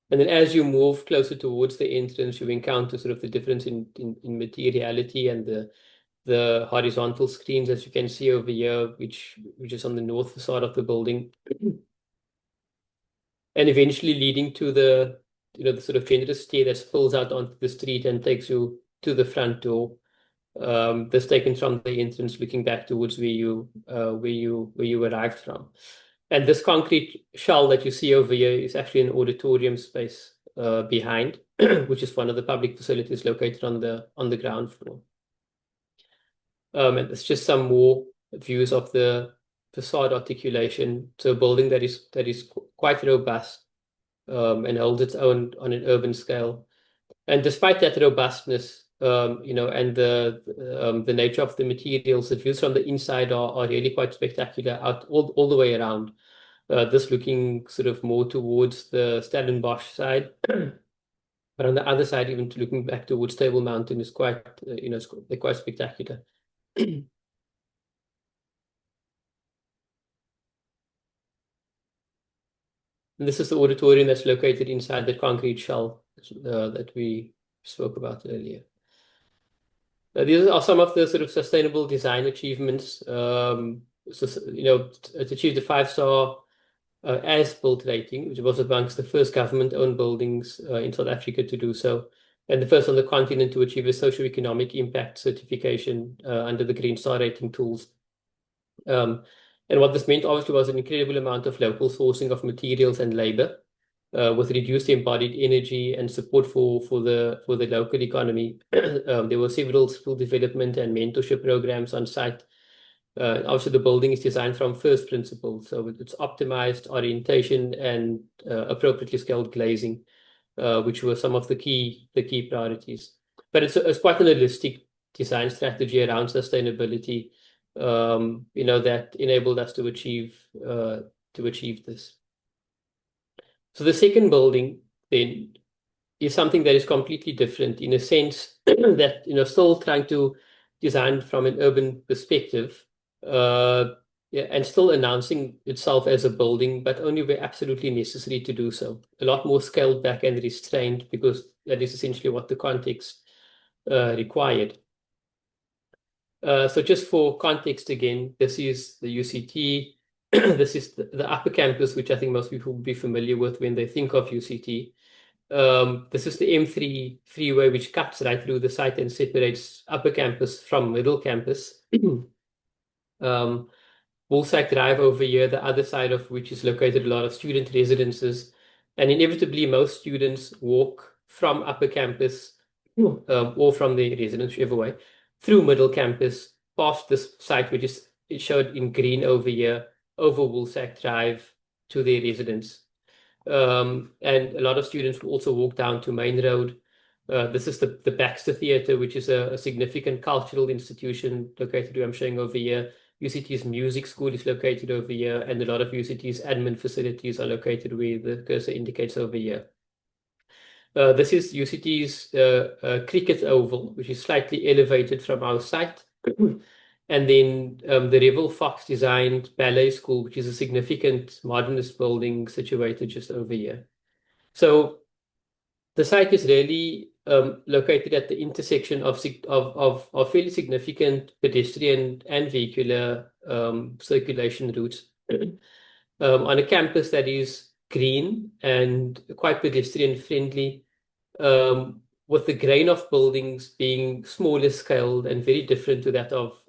S3: And then as you move closer towards the entrance, you encounter sort of the difference in materiality and the horizontal screens, as you can see over here, which is on the north facade of the building. And eventually leading to the sort of generous stair that spills out onto the street and takes you to the front door. This taken from the entrance, looking back towards where you arrived from. And this concrete shell that you see over here is actually an auditorium space. behind, which is one of the public facilities located on the ground floor. And it's just some more views of the facade articulation. So a building that is quite robust and holds its own on an urban scale. And despite that robustness, and the nature of the materials, the views from the inside are really quite spectacular out all the way around. This looking sort of more towards the Stellenbosch side. But on the other side, even looking back towards Table Mountain is quite, they're quite spectacular. And this is the auditorium that's located inside the concrete shell that we spoke about earlier. These are some of the sort of sustainable design achievements. It's achieved a 5-star as-built rating, which was amongst the first government-owned buildings in South Africa to do so, and the first on the continent to achieve a socio-economic impact certification under the Green Star rating tools. And what this meant obviously was an incredible amount of local sourcing of materials and labor, with reduced embodied energy and support for the local economy. There were several skill development and mentorship programs on site. Obviously, the building is designed from first principles, so it's optimized orientation and appropriately scaled glazing, which were some of the key priorities. But it's quite an holistic design strategy around sustainability, that enabled us to achieve this. So the second building then is something that is completely different in a sense that, still trying to design from an urban perspective, and still announcing itself as a building, but only where absolutely necessary to do so. A lot more scaled back and restrained, because that is essentially what the context required. So just for context again, this is the UCT. This is the upper campus, which I think most people will be familiar with when they think of UCT. This is the M3 freeway, which cuts right through the site and separates upper campus from middle campus. Woolsack Drive over here, the other side of which is located a lot of student residences. And inevitably, most students walk from upper campus or from the residence, whichever way, through middle campus, past this site, which is showed in green over here, over Woolsack Drive to their residence. And a lot of students will also walk down to Main Road. This is the Baxter Theatre, which is a significant cultural institution located where I'm showing over here. UCT's music school is located over here, and a lot of UCT's admin facilities are located where the cursor indicates over here. This is UCT's cricket oval, which is slightly elevated from our site. And then the Revel Fox designed ballet school, which is a significant modernist building situated just over here. So the site is really located at the intersection of fairly significant pedestrian and vehicular circulation routes on a campus that is green and quite pedestrian friendly, with the grain of buildings being smaller scaled and very different to that of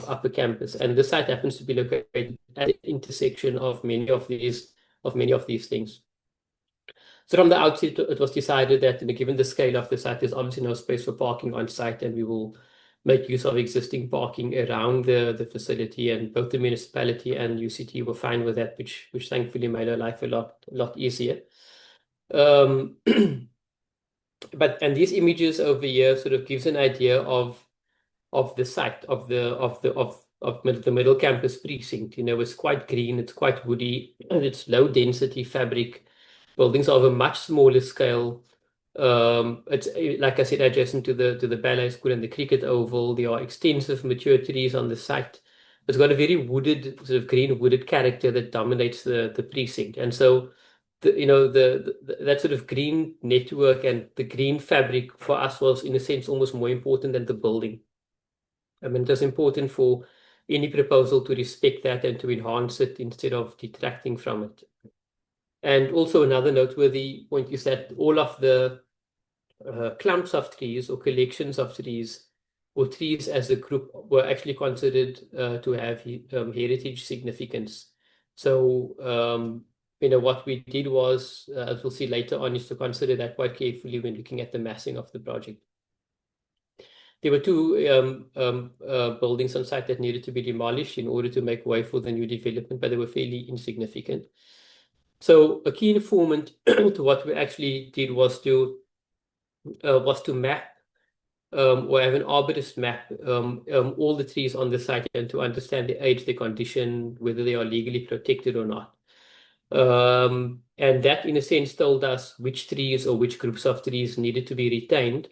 S3: upper campus. And the site happens to be located at the intersection of many of these things. So from the outset, it was decided that, given the scale of the site, there's obviously no space for parking on site, and we will make use of existing parking around the facility. And both the municipality and UCT were fine with that, which thankfully made our life a lot easier. And these images over here sort of gives an idea of the site of the middle campus precinct. It's quite green, it's quite woody, and it's low density fabric. Buildings are of a much smaller scale. It's, like I said, adjacent to the ballet school and the cricket oval. There are extensive mature trees on the site. It's got a very wooded, sort of green wooded character that dominates the precinct. And so that sort of green network and the green fabric for us was, in a sense, almost more important than the building. I mean, it was important for any proposal to respect that and to enhance it instead of detracting from it. And also another noteworthy point is that all of the clumps of trees or collections of trees or trees as a group were actually considered to have heritage significance. So what we did was, as we'll see later on, is to consider that quite carefully when looking at the massing of the project. There were two buildings on site that needed to be demolished in order to make way for the new development, but they were fairly insignificant. So a key informant to what we actually did was to map or have an arborist map all the trees on the site and to understand the age, their condition, whether they are legally protected or not. And that, in a sense, told us which trees or which groups of trees needed to be retained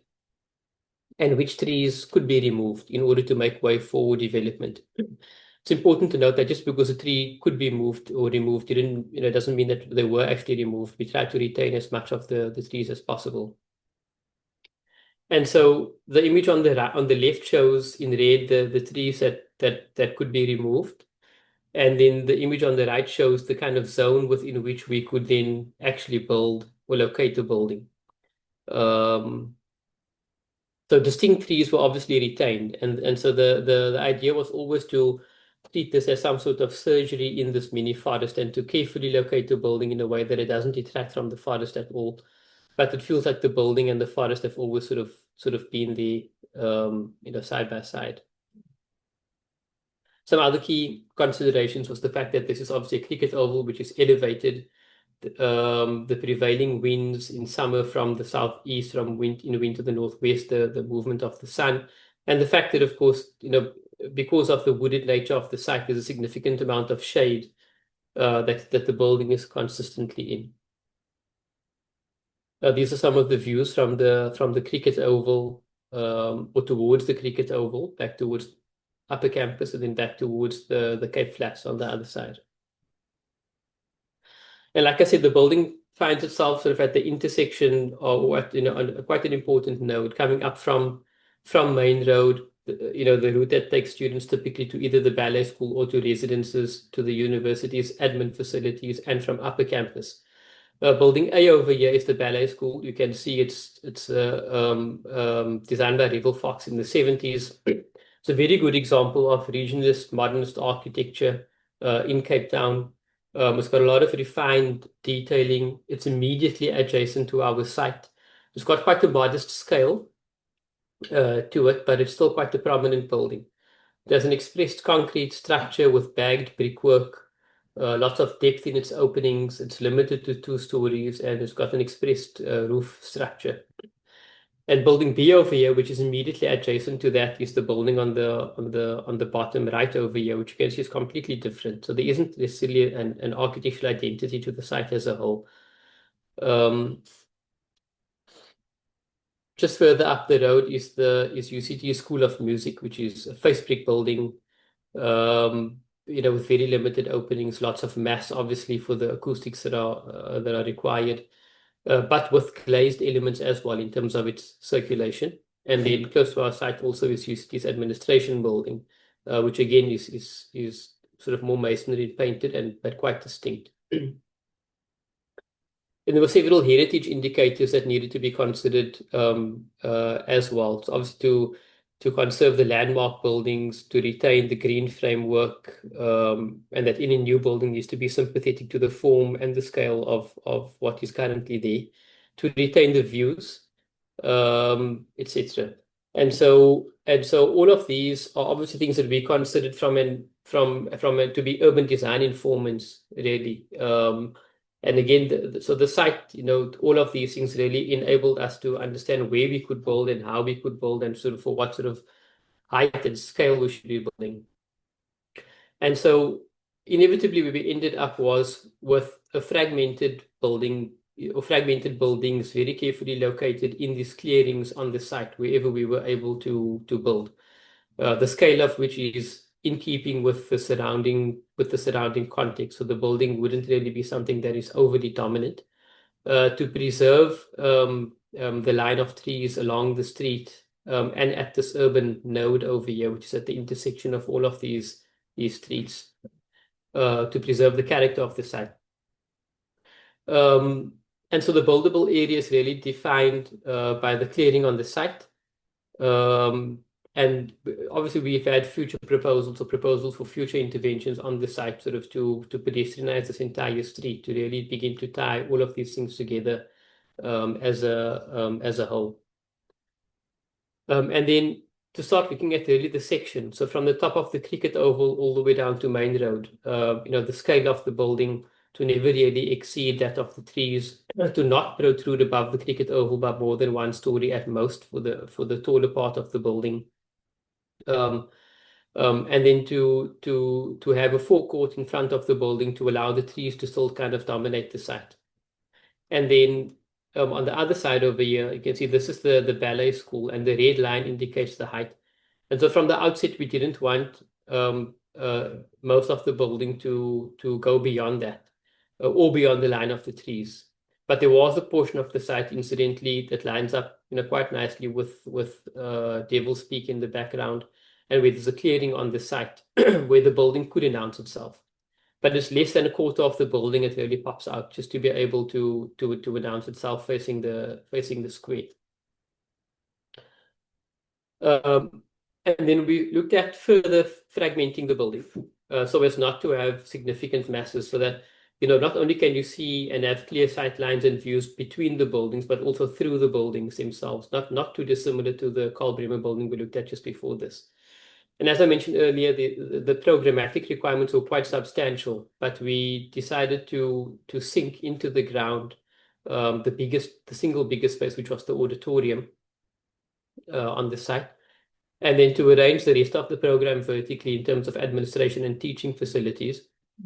S3: and which trees could be removed in order to make way for development. It's important to note that just because a tree could be moved or removed, doesn't mean that they were actually removed. We tried to retain as much of the trees as possible. And so the image on the left shows in red the trees that could be removed. And then the image on the right shows the kind of zone within which we could then actually build or locate the building. So distinct trees were obviously retained. And so the idea was always to treat this as some sort of surgery in this mini forest and to carefully locate the building in a way that it doesn't detract from the forest at all. But it feels like the building and the forest have always sort of been the side by side. Some other key considerations was the fact that this is obviously a cricket oval which is elevated. The prevailing winds in summer from the southeast, in winter the northwest, the movement of the sun, and the fact that, of course, because of the wooded nature of the site, there's a significant amount of shade that the building is consistently in. These are some of the views from the cricket oval, or towards the cricket oval, back towards Upper Campus, and then back towards the Cape Flats on the other side. And like I said, the building finds itself sort of at the intersection or on quite an important node coming up from Main Road, the route that takes students typically to either the ballet school or to residences, to the university's admin facilities, and from Upper Campus. Building A over here is the ballet school. You can see it's designed by Revel Fox in the 70s. It's a very good example of regionalist modernist architecture in Cape Town. It's got a lot of refined detailing. It's immediately adjacent to our site. It's got quite a modest scale to it, but it's still quite a prominent building. There's an expressed concrete structure with bagged brickwork, lots of depth in its openings. It's limited to 2 stories, and it's got an expressed roof structure. And building B over here, which is immediately adjacent to that, is the building on the bottom right over here, which you can see is completely different. So there isn't necessarily an architectural identity to the site as a whole. Just further up the road is UCT School of Music, which is a face brick building, with very limited openings, lots of mass, obviously, for the acoustics that are required. But with glazed elements as well in terms of its circulation. And then close to our site also is UCT's administration building, which again is sort of more masonry painted but quite distinct. And there were several heritage indicators that needed to be considered as well. So obviously to conserve the landmark buildings, to retain the green framework, and that any new building needs to be sympathetic to the form and the scale of what is currently there, to retain the views, etc. And so all of these are obviously things that we considered to be urban design informants, really. And again, so the site, all of these things really enabled us to understand where we could build and how we could build and sort of for what sort of height and scale we should be building. And so inevitably where we ended up was with a fragmented building or fragmented buildings very carefully located in these clearings on the site wherever we were able to build. The scale of which is in keeping with the surrounding context. So the building wouldn't really be something that is overly dominant. To preserve the line of trees along the street and at this urban node over here, which is at the intersection of all of these streets, to preserve the character of the site. And so the buildable area is really defined by the clearing on the site. And obviously we've had future proposals or proposals for future interventions on the site sort of to pedestrianize this entire street, to really begin to tie all of these things together as a whole. And then to start looking at really the section. So from the top of the cricket oval all the way down to Main Road, the scale of the building to never really exceed that of the trees, to not protrude above the cricket oval by more than one story at most for the taller part of the building. And then to have a forecourt in front of the building to allow the trees to still kind of dominate the site. And then on the other side over here, you can see this is the ballet school, and the red line indicates the height. And so from the outset, we didn't want most of the building to go beyond that or beyond the line of the trees. But there was a portion of the site, incidentally, that lines up quite nicely with Devil's Peak in the background, and where there's a clearing on the site where the building could announce itself. But it's less than a quarter of the building. It really pops out just to be able to announce itself facing the square. And then we looked at further fragmenting the building so as not to have significant masses, so that not only can you see and have clear sight lines and views between the buildings, but also through the buildings themselves, not too dissimilar to the Carl Bremer building we looked at just before this. And as I mentioned earlier, the programmatic requirements were quite substantial, but we decided to sink into the ground the single biggest space, which was the auditorium on the site, and then to arrange the rest of the program vertically in terms of administration and teaching facilities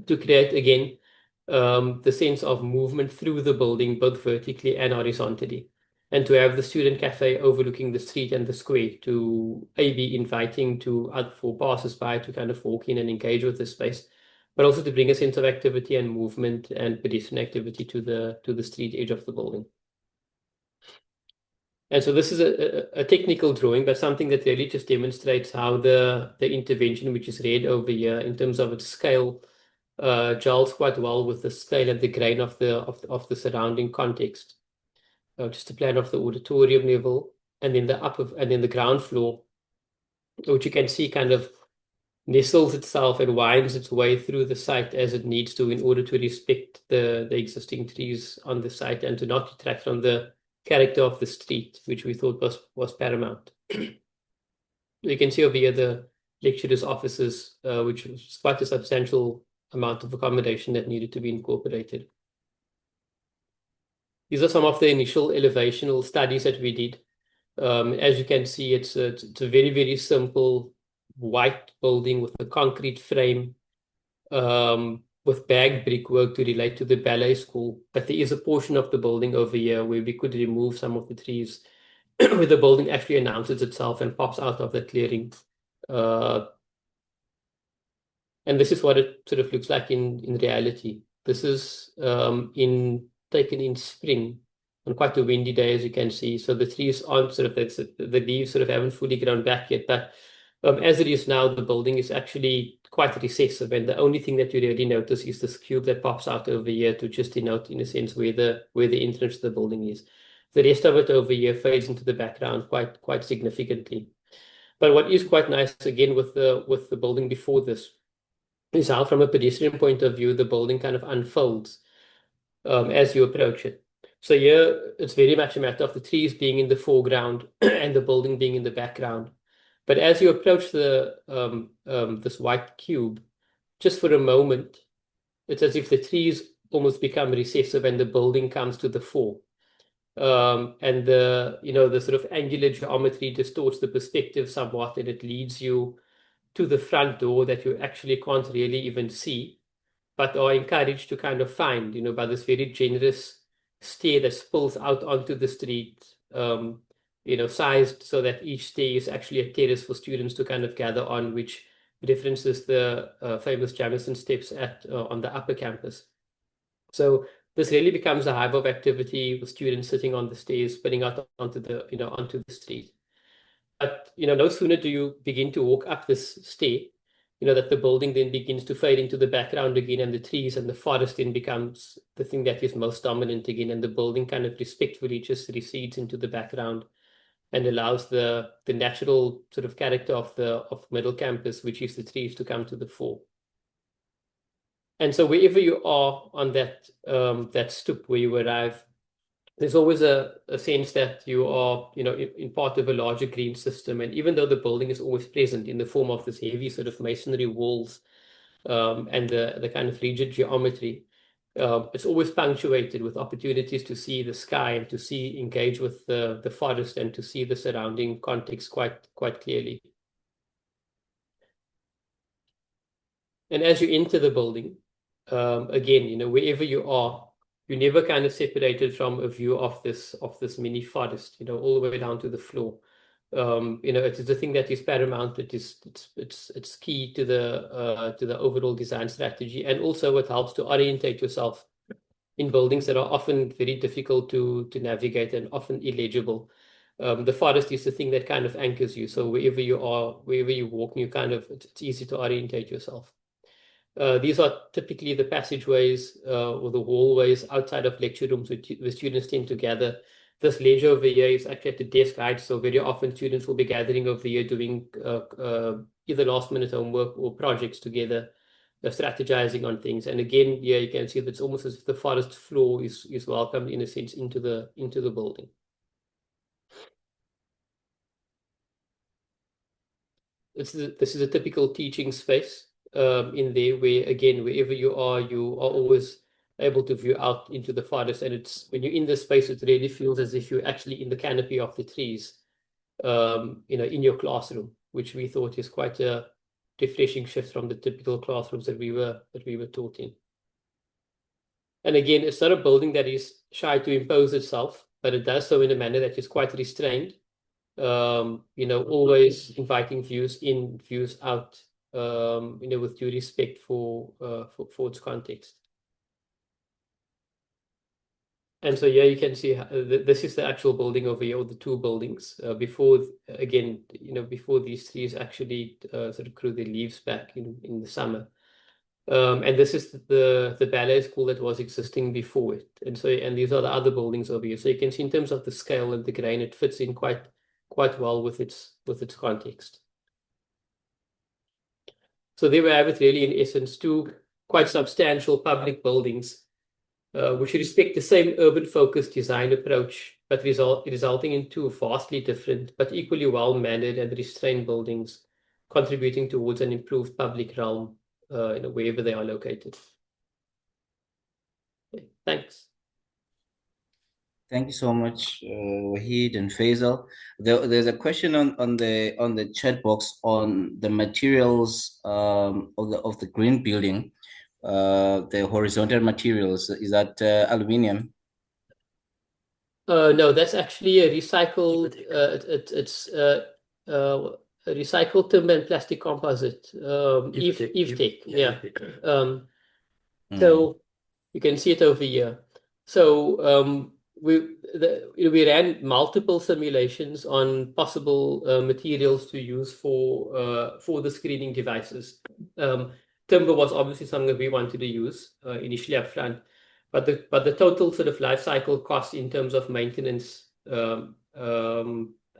S3: to create, again, the sense of movement through the building, both vertically and horizontally. And to have the student cafe overlooking the street and the square to be inviting for passers-by to kind of walk in and engage with the space, but also to bring a sense of activity and movement and pedestrian activity to the street edge of the building. And so this is a technical drawing, but something that really just demonstrates how the intervention, which is red over here, in terms of its scale, gels quite well with the scale and the grain of the surrounding context. Just a plan of the auditorium level, and then the ground floor, which you can see kind of nestles itself and winds its way through the site as it needs to in order to respect the existing trees on the site and to not detract from the character of the street, which we thought was paramount. You can see over here the lecturers' offices, which was quite a substantial amount of accommodation that needed to be incorporated. These are some of the initial elevational studies that we did. As you can see, it's a very, very simple white building with a concrete frame, with bagged brickwork to relate to the ballet school. But there is a portion of the building over here where we could remove some of the trees, where the building actually announces itself and pops out of the clearing. And this is what it sort of looks like in reality. This is taken in spring on quite a windy day, as you can see. So the trees aren't the leaves sort of haven't fully grown back yet. But as it is now, the building is actually quite recessive, and the only thing that you really notice is this cube that pops out over here to just denote, in a sense, where the entrance to the building is. The rest of it over here fades into the background quite significantly. But what is quite nice, again, with the building before this, is how, from a pedestrian point of view, the building kind of unfolds as you approach it. So here, it's very much a matter of the trees being in the foreground and the building being in the background. But as you approach this white cube, just for a moment, it's as if the trees almost become recessive and the building comes to the fore. And the sort of angular geometry distorts the perspective somewhat, and it leads you to the front door that you actually can't really even see, but are encouraged to kind of find, by this very generous stair that spills out onto the street, sized so that each stair is actually a terrace for students to kind of gather on, which references the famous Jamison steps on the upper campus. So this really becomes a hive of activity with students sitting on the stairs, spilling out onto the street. But no sooner do you begin to walk up this stair, that the building then begins to fade into the background again, and the trees and the forest then becomes the thing that is most dominant again, and the building kind of respectfully just recedes into the background. and allows the natural sort of character of middle campus, which is the trees, to come to the fore. And so wherever you are on that stoop where you arrive, there's always a sense that you are, in part of a larger green system. And even though the building is always present in the form of this heavy sort of masonry walls, and the kind of rigid geometry, it's always punctuated with opportunities to see the sky and to engage with the forest and to see the surrounding context quite clearly. And as you enter the building, again, wherever you are, you're never kind of separated from a view of this mini forest, all the way down to the floor. It is the thing that is paramount. It's key to the overall design strategy, and also it helps to orientate yourself in buildings that are often very difficult to navigate and often illegible. The forest is the thing that kind of anchors you. So wherever you are, wherever you walk, it's easy to orientate yourself. These are typically the passageways or the hallways outside of lecture rooms where students tend to gather. This leisure over here is actually at the desk height, so very often students will be gathering over here doing either last-minute homework or projects together, strategizing on things. And again, here you can see that it's almost as if the forest floor is welcomed, in a sense, into the building. This is a typical teaching space in there, where again, wherever you are always able to view out into the forest. And it's when you're in this space, it really feels as if you're actually in the canopy of the trees, in your classroom, which we thought is quite a refreshing shift from the typical classrooms that we were taught in. And again, it's not a building that is shy to impose itself, but it does so in a manner that is quite restrained. Always inviting views in, views out, with due respect for its context. And so here you can see this is the actual building over here, or the two buildings, before these trees actually sort of grew their leaves back in the summer. And this is the ballet school that was existing before it. And these are the other buildings over here. So you can see in terms of the scale and the grain, it fits in quite well with its context. So there we have it, really, in essence, two quite substantial public buildings, which respect the same urban-focused design approach, but resulting in two vastly different but equally well-mannered and restrained buildings, contributing towards an improved public realm, wherever they are located. Okay, thanks.
S2: Thank you so much, Wahid and Faisal. There's a question on the chat box on the materials of the green building, the horizontal materials. Is that aluminium?
S3: No, that's actually a recycled. It's a recycled timber and plastic composite. Eve-Tech, yeah. So you can see it over here. So we ran multiple simulations on possible materials to use for the screening devices. Timber was obviously something that we wanted to use initially up front, but the total sort of life cycle cost in terms of maintenance,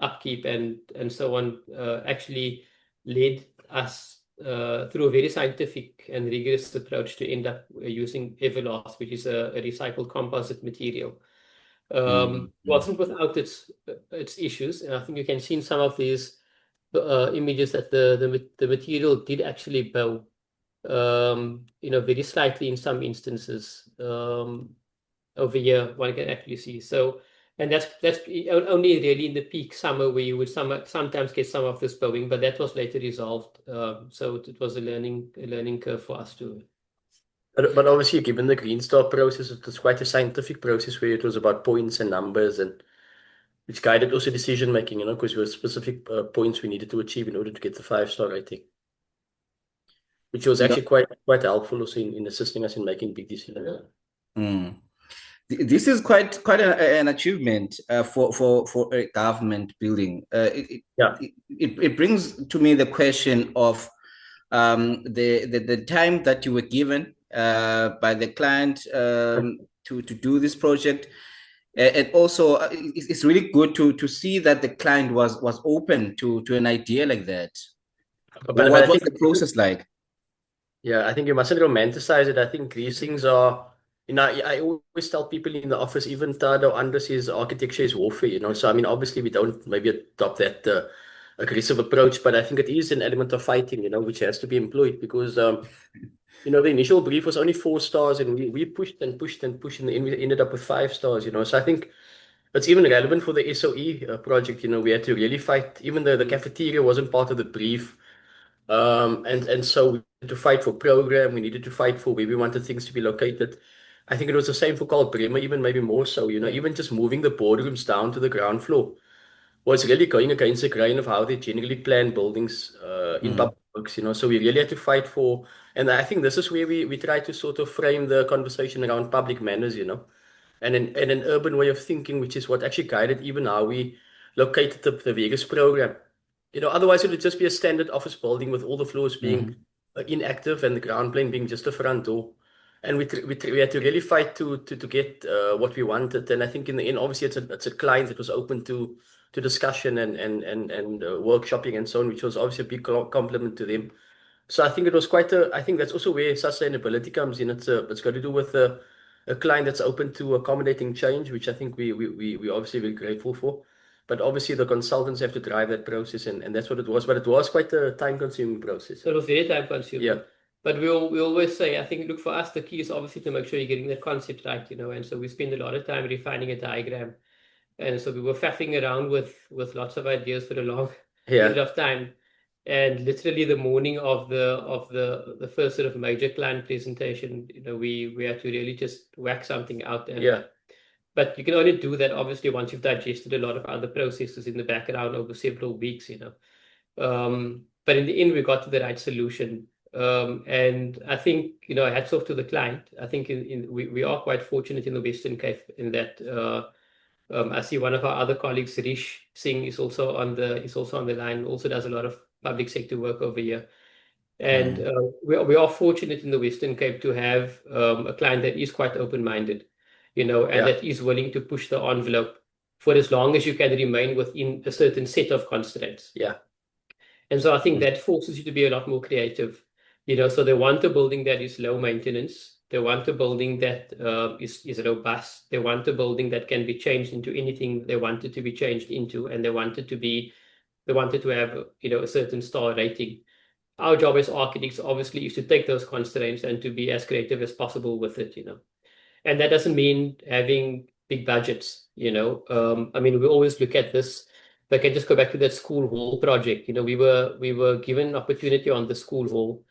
S3: upkeep, and so on, actually led us through a very scientific and rigorous approach to end up using Everlast, which is a recycled composite material. Wasn't without its issues, and I think you can see in some of these images that the material did actually bow, very slightly in some instances. Over here, one can actually see. So, and that's only really in the peak summer where you would sometimes get some of this bowing, but that was later resolved. So it was a learning curve for us too.
S1: But obviously, given the Green Star process, it was quite a scientific process where it was about points and numbers, and which guided also decision making, because there were specific points we needed to achieve in order to get the 5-star rating, which was actually quite helpful also in assisting us in making big decisions.
S2: This is quite an achievement for a government building. It brings to me the question of the time that you were given by the client to do this project. And also, it's really good to see that the client was open to an idea like that.
S1: But
S2: What
S1: I
S2: was
S1: think,
S2: the process like?
S1: yeah, I think you mustn't romanticize it. I think these things are, I always tell people in the office, even Tado Anders says architecture is warfare, So, I mean, obviously we don't maybe adopt that aggressive approach, but I think it is an element of fighting, which has to be employed because, the initial brief was only 4 stars and we pushed and pushed and pushed and then we ended up with 5 stars. So I think it's even relevant for the SOE project, we had to really fight, even though the cafeteria wasn't part of the brief. And so we had to fight for program. We needed to fight for where we wanted things to be located. I think it was the same for Carl Bremer, even maybe more so. Even just moving the boardrooms down to the ground floor was really going against the grain of how they generally plan buildings in
S2: Mm-hmm.
S1: public works. So we really had to fight for, and I think this is where we try to sort of frame the conversation around public manners, and an urban way of thinking, which is what actually guided even how we located the Vegas program. Otherwise it would just be a standard office building with all the floors being
S2: Mm-hmm.
S1: inactive and the ground plane being just the front door. And we had to really fight to get what we wanted. And I think in the end, obviously, it's a client that was open to discussion and workshopping and so on, which was obviously a big compliment to them. So I think it was I think that's also where sustainability comes in. It's got to do with a client that's open to accommodating change, which I think we obviously very grateful for. But obviously the consultants have to drive that process and that's what it was. But it was quite a time consuming process.
S3: So it was very time consuming.
S1: Yeah.
S3: But we always say, I think, look, for us, the key is obviously to make sure you're getting that concept right, and so we spend a lot of time refining a diagram. And so we were faffing around with lots of ideas for a long period
S1: Yeah.
S3: of time. And literally the morning of the first sort of major client presentation, we had to really just whack something out.
S1: Yeah.
S3: But you can only do that obviously once you've digested a lot of other processes in the background over several weeks. But in the end, we got to the right solution. And I think, hats off to the client. I think we are quite fortunate in the Western Cape in that I see one of our other colleagues, Rish Singh, is also on the line, also does a lot of public sector work over here. And
S2: Mm-hmm.
S3: we are fortunate in the Western Cape to have a client that is quite open-minded, and
S1: Yeah.
S3: that is willing to push the envelope for as long as you can remain within a certain set of constraints.
S1: Yeah.
S3: And so I think that forces you to be a lot more creative. So they want a building that is low maintenance. They want a building that is robust. They want a building that can be changed into anything they want it to be changed into, and they wanted to have a certain star rating. Our job as architects obviously is to take those constraints and to be as creative as possible with it. And that doesn't mean having big budgets. I mean, we always look at this. If I can just go back to that school hall project, we were given an opportunity on the school hall.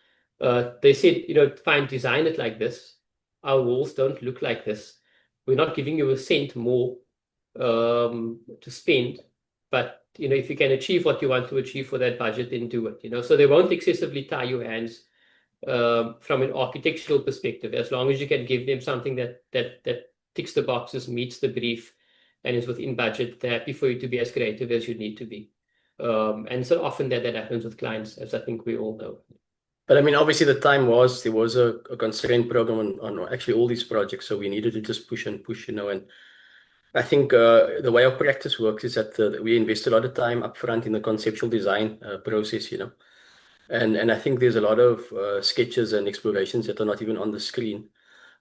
S3: They said, fine, design it like this. Our walls don't look like this. We're not giving you a cent more to spend, but if you can achieve what you want to achieve for that budget, then do it. So they won't excessively tie your hands from an architectural perspective, as long as you can give them something that ticks the boxes, meets the brief, and is within budget. They're happy for you to be as creative as you need to be. And so often that happens with clients, as I think we all know.
S1: But I mean, obviously there was a constraint program on actually all these projects. So we needed to just push and push. And I think the way our practice works is that we invest a lot of time upfront in the conceptual design process. And I think there's a lot of sketches and explorations that are not even on the screen.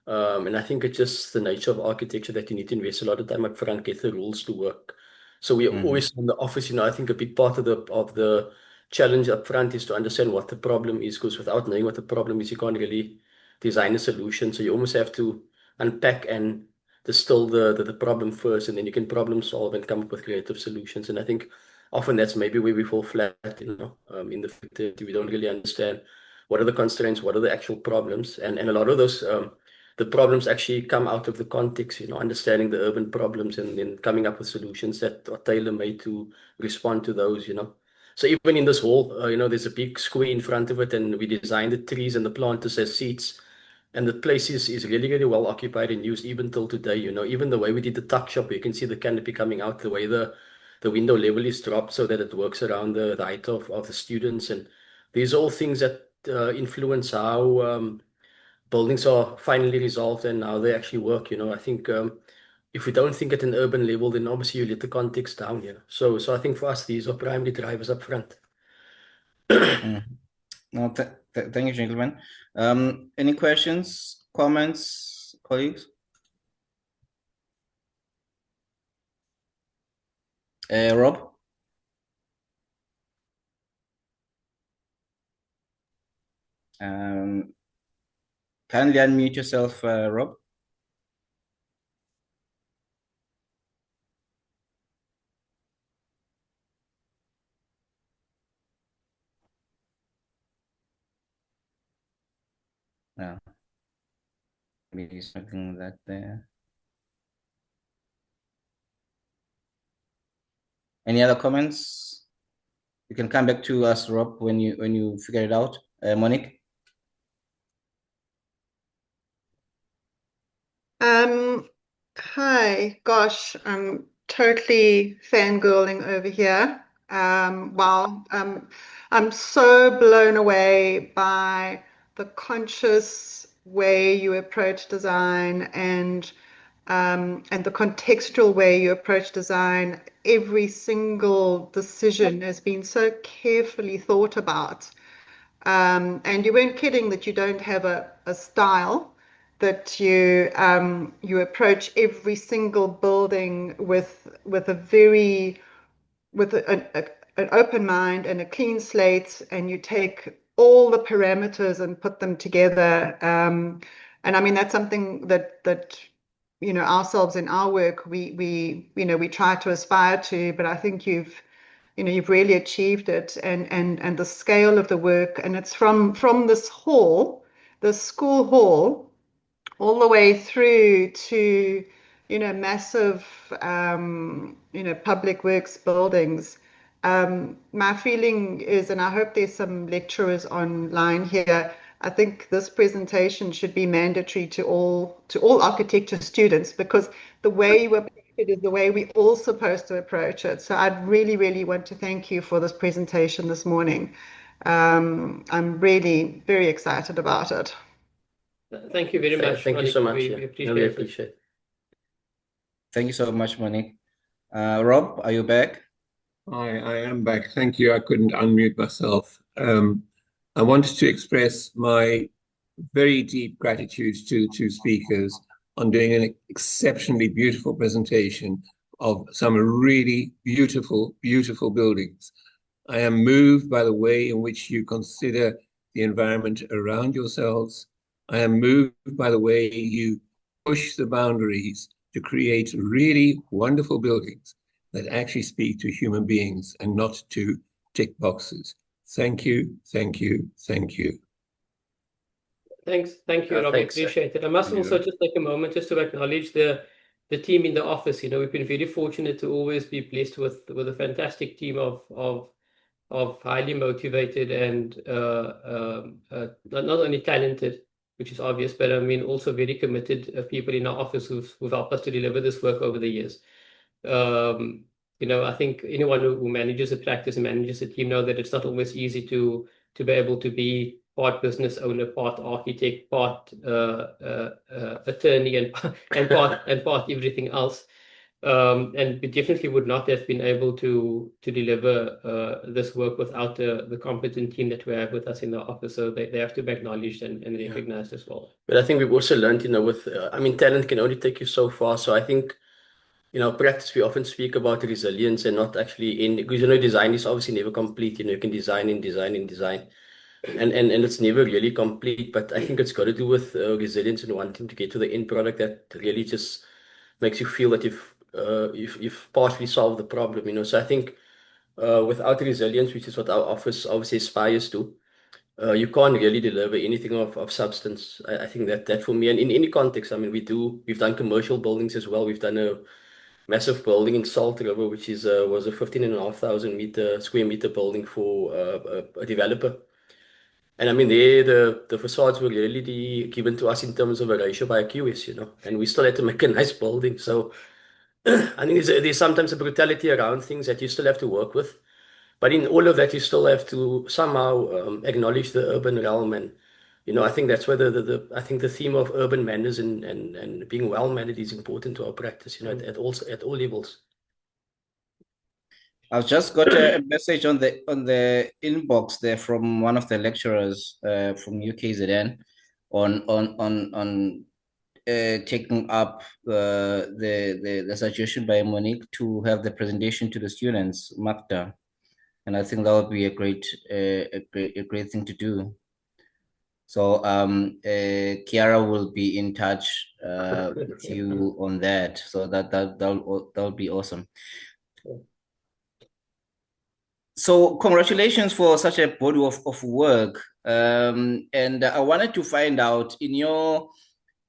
S1: And I think it's just the nature of architecture that you need to invest a lot of time up front, get the rules to work. So we
S2: Mm-hmm.
S1: always in the office, I think a big part of the challenge up front is to understand what the problem is, because without knowing what the problem is, you can't really design a solution. So you almost have to unpack and distill the problem first, and then you can problem solve and come up with creative solutions. And I think often that's maybe where we fall flat, in the fact that we don't really understand what are the constraints, what are the actual problems, and a lot of those the problems actually come out of the context, understanding the urban problems and then coming up with solutions that are tailor-made to respond to those. So even in this hall, there's a big square in front of it, and we designed the trees and the planters as seats. And the place is really, really well occupied and used even till today. Even the way we did the tuck shop, you can see the canopy coming out, the way the window level is dropped so that it works around the height of the students. And these are all things that influence how buildings are finally resolved and how they actually work. I think if we don't think at an urban level, then obviously you let the context down, you know. So I think for us, these are primary drivers up front.
S2: Mm. No, thank you, gentlemen. Any questions, comments, colleagues? Rob? Kindly unmute yourself, Rob. No. Maybe something like that there. Any other comments? You can come back to us, Rob, when you figure it out. Monique?
S4: Hi, gosh, I'm totally fangirling over here. Wow, I'm so blown away by the conscious way you approach design and the contextual way you approach design. Every single decision has been so carefully thought about. And you weren't kidding that you don't have a style, that you approach every single building with a very with an open mind and a clean slate, and you take all the parameters and put them together. And I mean that's something that ourselves in our work we try to aspire to, but I think you've really achieved it, and the scale of the work, and it's from this hall, the school hall, all the way through to massive public works buildings. My feeling is, and I hope there's some lecturers online here, I think this presentation should be mandatory to all architecture students, because the way you approach it is the way we're all supposed to approach it. So I'd really, really want to thank you for this presentation this morning. I'm really very excited about it.
S3: Thank you very much,
S1: Thank you
S3: Monique.
S1: so much.
S3: We
S1: Yeah,
S3: appreciate
S1: really
S3: it.
S1: appreciate it.
S2: Thank you so much, Monique. Rob, are you back?
S5: I am back. Thank you. I couldn't unmute myself. I wanted to express my very deep gratitude to two speakers on doing an exceptionally beautiful presentation of some really beautiful, beautiful buildings. I am moved by the way in which you consider the environment around yourselves. I am moved by the way you push the boundaries to create really wonderful buildings that actually speak to human beings and not to tick boxes. Thank you, thank you, thank you.
S3: Thank you, Rob.
S1: Thanks.
S3: Appreciate it. I must
S5: Yeah.
S3: also just take a moment just to acknowledge the team in the office. We've been very fortunate to always be blessed with a fantastic team of highly motivated and not only talented, which is obvious, but I mean also very committed people in our office who've helped us to deliver this work over the years. I think anyone who manages a practice and manages a team know that it's not always easy to be able to be part business owner, part architect, part attorney, and part everything else. And we definitely would not have been able to deliver this work without the competent team that we have with us in the office. So they have to be acknowledged and recognized as well.
S1: But I think we've also learned, with, talent can only take you so far. So I think, practice, we often speak about resilience and not actually because, design is obviously never complete. You can design and design and design. And it's never really complete, but I think it's got to do with resilience and wanting to get to the end product that really just makes you feel that you've partially solved the problem. So I think without resilience, which is what our office obviously aspires to, you can't really deliver anything of substance. I think that for me, and in any context, I mean, we've done commercial buildings as well. We've done a massive building in Salt River, which was a 15,500 square meter building for a developer. And I mean, the facades were really given to us in terms of a ratio by a QS, and we still had to make a nice building. So I think there's sometimes a brutality around things that you still have to work with. But in all of that, you still have to somehow acknowledge the urban realm and I think that's where I think the theme of urban manners and being well mannered is important to our practice, at all levels.
S2: I've just got a message on the inbox there from one of the lecturers from UKZN on taking up the suggestion by Monique to have the presentation to the students marked down, and I think that would be a great thing to do. So Kiara will be in touch with you on that. So that'll be awesome. So congratulations for such a body of work. And I wanted to find out in your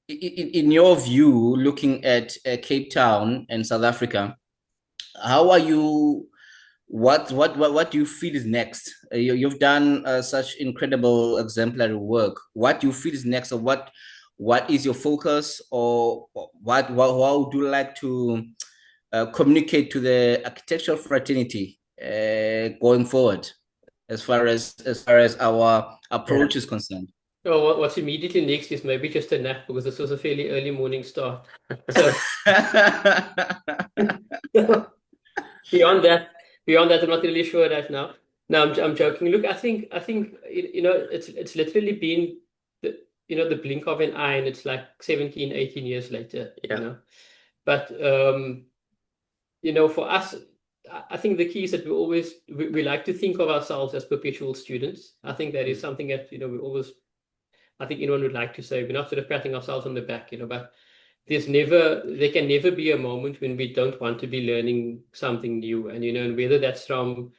S2: view, looking at Cape Town and South Africa, how are you? What do you feel is next? You've done such incredible exemplary work. What do you feel is next, or what is your focus, or how would you like to communicate to the architectural fraternity going forward, as far as our approach is concerned?
S3: Oh, what's immediately next is maybe just a nap, because this was a fairly early morning start. So beyond that, I'm not really sure right now. No, I'm joking. Look, I think it's literally been the blink of an eye, and it's like 17, 18 years later.
S1: Yeah.
S3: But for us, I think the key is that we like to think of ourselves as perpetual students. I think that is something that we always, I think anyone would like to say. We're not sort of patting ourselves on the back, but there can never be a moment when we don't want to be learning something new. And whether that's from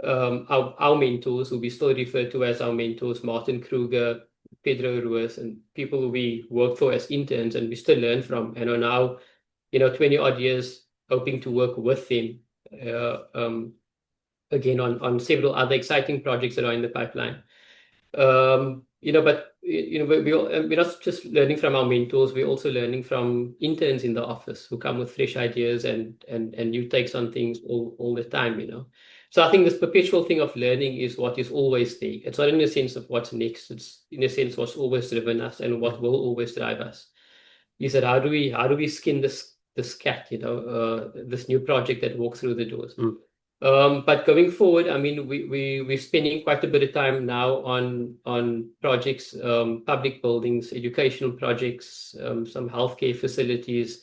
S3: our mentors, who we still refer to as our mentors, Martin Kruger, Pedro Ruiz, and people who we work for as interns and we still learn from, and are now 20 odd years hoping to work with them again on several other exciting projects that are in the pipeline. But we're not just learning from our mentors, we're also learning from interns in the office who come with fresh ideas and new takes on things all the time. So I think this perpetual thing of learning is what is always there. It's not in the sense of what's next, it's in a sense what's always driven us and what will always drive us. You said, how do we skin this cat, this new project that walks through the doors. But going forward, I mean, we're spending quite a bit of time now on projects, public buildings, educational projects, some healthcare facilities,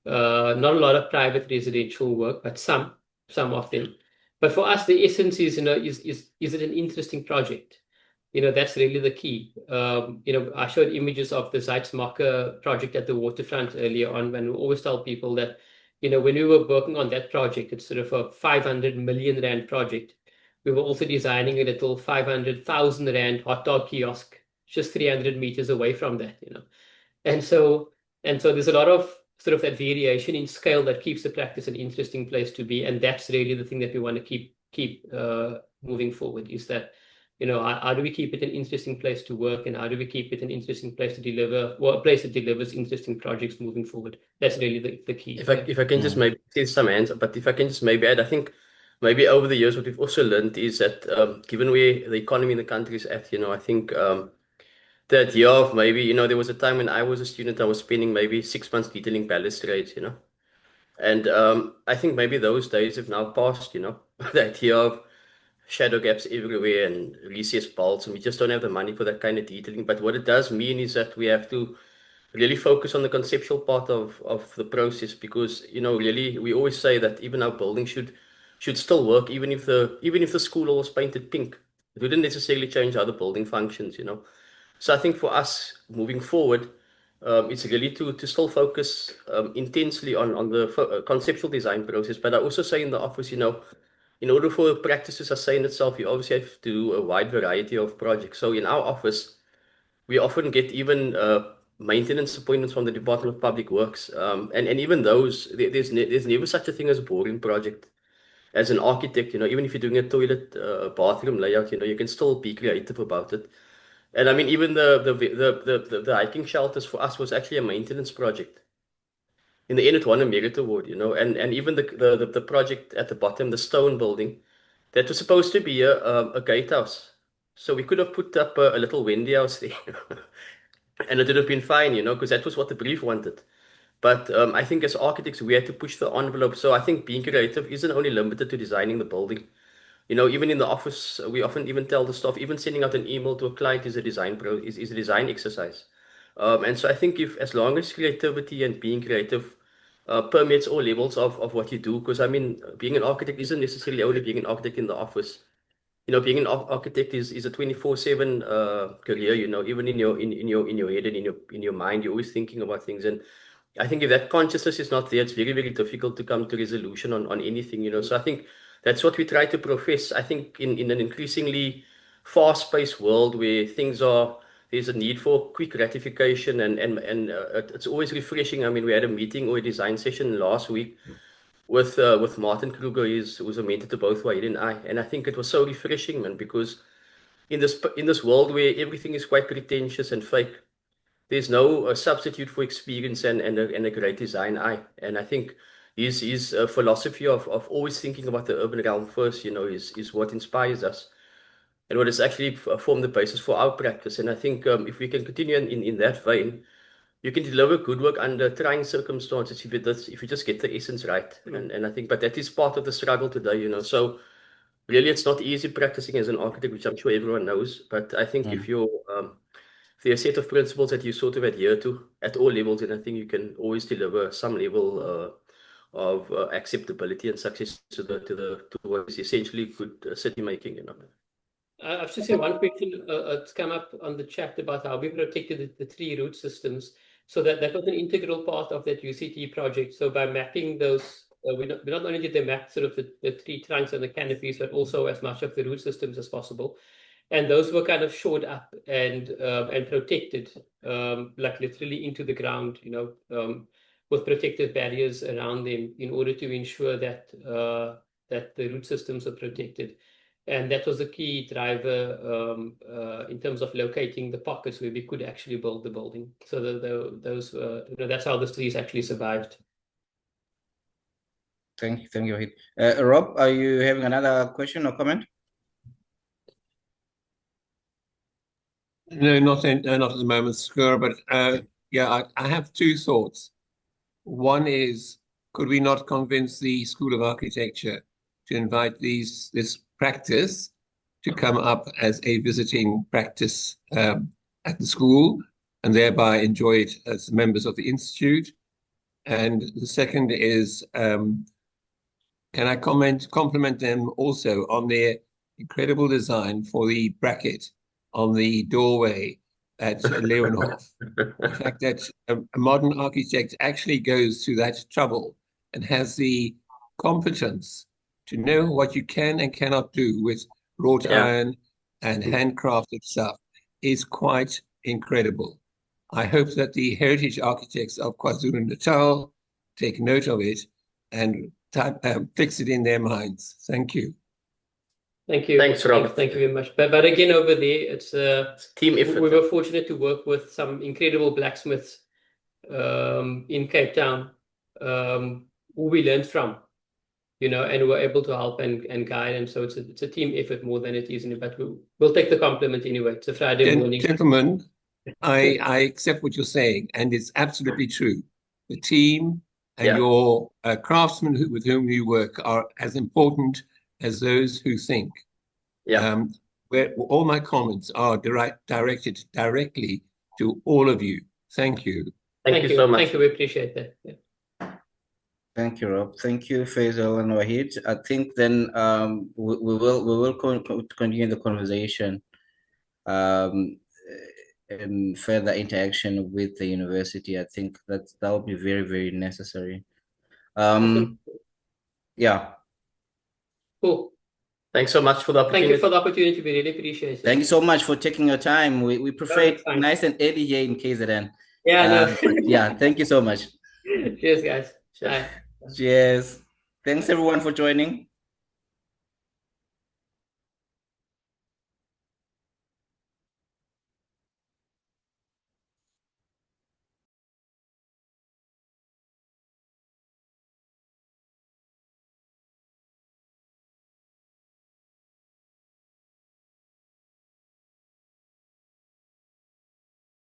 S3: not a lot of private residential work, but some of them. But for us, the essence is, is it an interesting project? That's really the key. I showed images of the Zuidsmarke project at the waterfront earlier on, when we always tell people that, when we were working on that project, it's sort of a 500 million rand project. We were also designing a little 500,000 rand hot dog kiosk just 300 meters away from that, And so there's a lot of sort of that variation in scale that keeps the practice an interesting place to be. And that's really the thing that we want to keep moving forward, is that, how do we keep it an interesting place to work, and how do we keep it an interesting place to deliver, or a place that delivers interesting projects moving forward? That's really the key.
S1: If I can just maybe say some hands, but if I can just maybe add, I think maybe over the years what we've also learned is that given where the economy in the country is at, I think that year of maybe, there was a time when I was a student, I was spending maybe 6 months detailing balustrades, and I think maybe those days have now passed, that year of shadow gaps everywhere and recessed bolts, and we just don't have the money for that kind of detailing. But what it does mean is that we have to really focus on the conceptual part of the process, because really we always say that even our building should still work, even if the school was painted pink. It wouldn't necessarily change how the building functions. So I think for us moving forward, it's really to still focus intensely on the conceptual design process. But I also say in the office, in order for practice to sustain itself, you obviously have to do a wide variety of projects. So in our office, we often get even maintenance appointments from the Department of Public Works, and even those, there's never such a thing as a boring project. As an architect, even if you're doing a toilet, bathroom layout, you can still be creative about it. And I mean, even the hiking shelters for us was actually a maintenance project. In the end, it won a merit award, and even the project at the bottom, the stone building, that was supposed to be a gatehouse. So we could have put up a little Wendy house there, and it would have been fine, because that was what the brief wanted. But I think as architects, we had to push the envelope. So I think being creative isn't only limited to designing the building. Even in the office, we often even tell the staff, even sending out an email to a client is a is a design exercise. And so I think if as long as creativity and being creative permeates all levels of what you do, because I mean, being an architect isn't necessarily only being an architect in the office. Being an architect is a 24/7 career. Even in your head and in your mind, you're always thinking about things. And I think if that consciousness is not there, it's very, very difficult to come to resolution on anything. So I think that's what we try to profess. I think in an increasingly fast-paced world where there's a need for quick gratification and it's always refreshing. I mean, we had a meeting or a design session last week with Martin Kruger, who's a mentor to both Wahid and I. And I think it was so refreshing, man, because in this world where everything is quite pretentious and fake, there's no substitute for experience and a great design eye. And I think his philosophy of always thinking about the urban realm first, is what inspires us and what has actually formed the basis for our practice. And I think if we can continue in that vein, you can deliver good work under trying circumstances if you just get the essence right. And I think, but that is part of the struggle today. So really, it's not easy practicing as an architect, which I'm sure everyone knows. But I think if there are a set of principles that you sort of adhere to at all levels, and I think you can always deliver some level of acceptability and success to what is essentially good city making.
S3: I've just seen one question it's come up on the chat about how we protected the three root systems. So that was an integral part of that UCT project. So by mapping those, we not only did they map sort of the three trunks and the canopies, but also as much of the root systems as possible. And those were kind of shored up and protected, like literally into the ground, with protective barriers around them in order to ensure that that the root systems are protected. And that was a key driver in terms of locating the pockets where we could actually build the building. So those, that's how the trees actually survived.
S2: Thank you, Wahid. Rob, are you having another question or comment?
S5: No, not at the moment, Skur, but yeah, I have two thoughts. One is, could we not convince the School of Architecture to invite this practice to come up as a visiting practice at the school and thereby enjoy it as members of the Institute? And the second is, can I compliment them also on their incredible design for the bracket on the doorway at Leeuwenhof? The fact that a modern architect actually goes to that trouble and has the competence to know what you can and cannot do with wrought iron and handcrafted stuff is quite incredible. I hope that the heritage architects of KwaZulu-Natal take note of it and fix it in their minds. Thank you.
S3: Thank you.
S1: Thanks, Rob.
S3: Thank you very much. But again, over there, it's a
S1: team effort.
S3: We were fortunate to work with some incredible blacksmiths in Cape Town who we learned from, and were able to help and guide. And so it's a team effort more than it is. But we'll take the compliment anyway. It's a Friday morning.
S5: Gentlemen, I accept what you're saying, and it's absolutely true. The team and your craftsmen with whom you work are as important as those who think. Where all my comments are directed directly to all of you. Thank you.
S1: Thank you so much.
S3: Thank you. We appreciate that. Yeah.
S2: Thank you, Rob. Thank you, Faisal and Wahid. I think then we will continue the conversation and further interaction with the university. I think that will be very, very necessary. Yeah.
S3: Cool.
S1: Thanks so much for the opportunity.
S3: Thank you for the opportunity. We really appreciate it.
S2: Thank you so much for taking your time. We prefer it nice and early here in KZN.
S3: Yeah.
S2: Yeah. Thank you so much.
S3: Cheers, guys. Bye.
S2: Cheers. Thanks everyone for joining.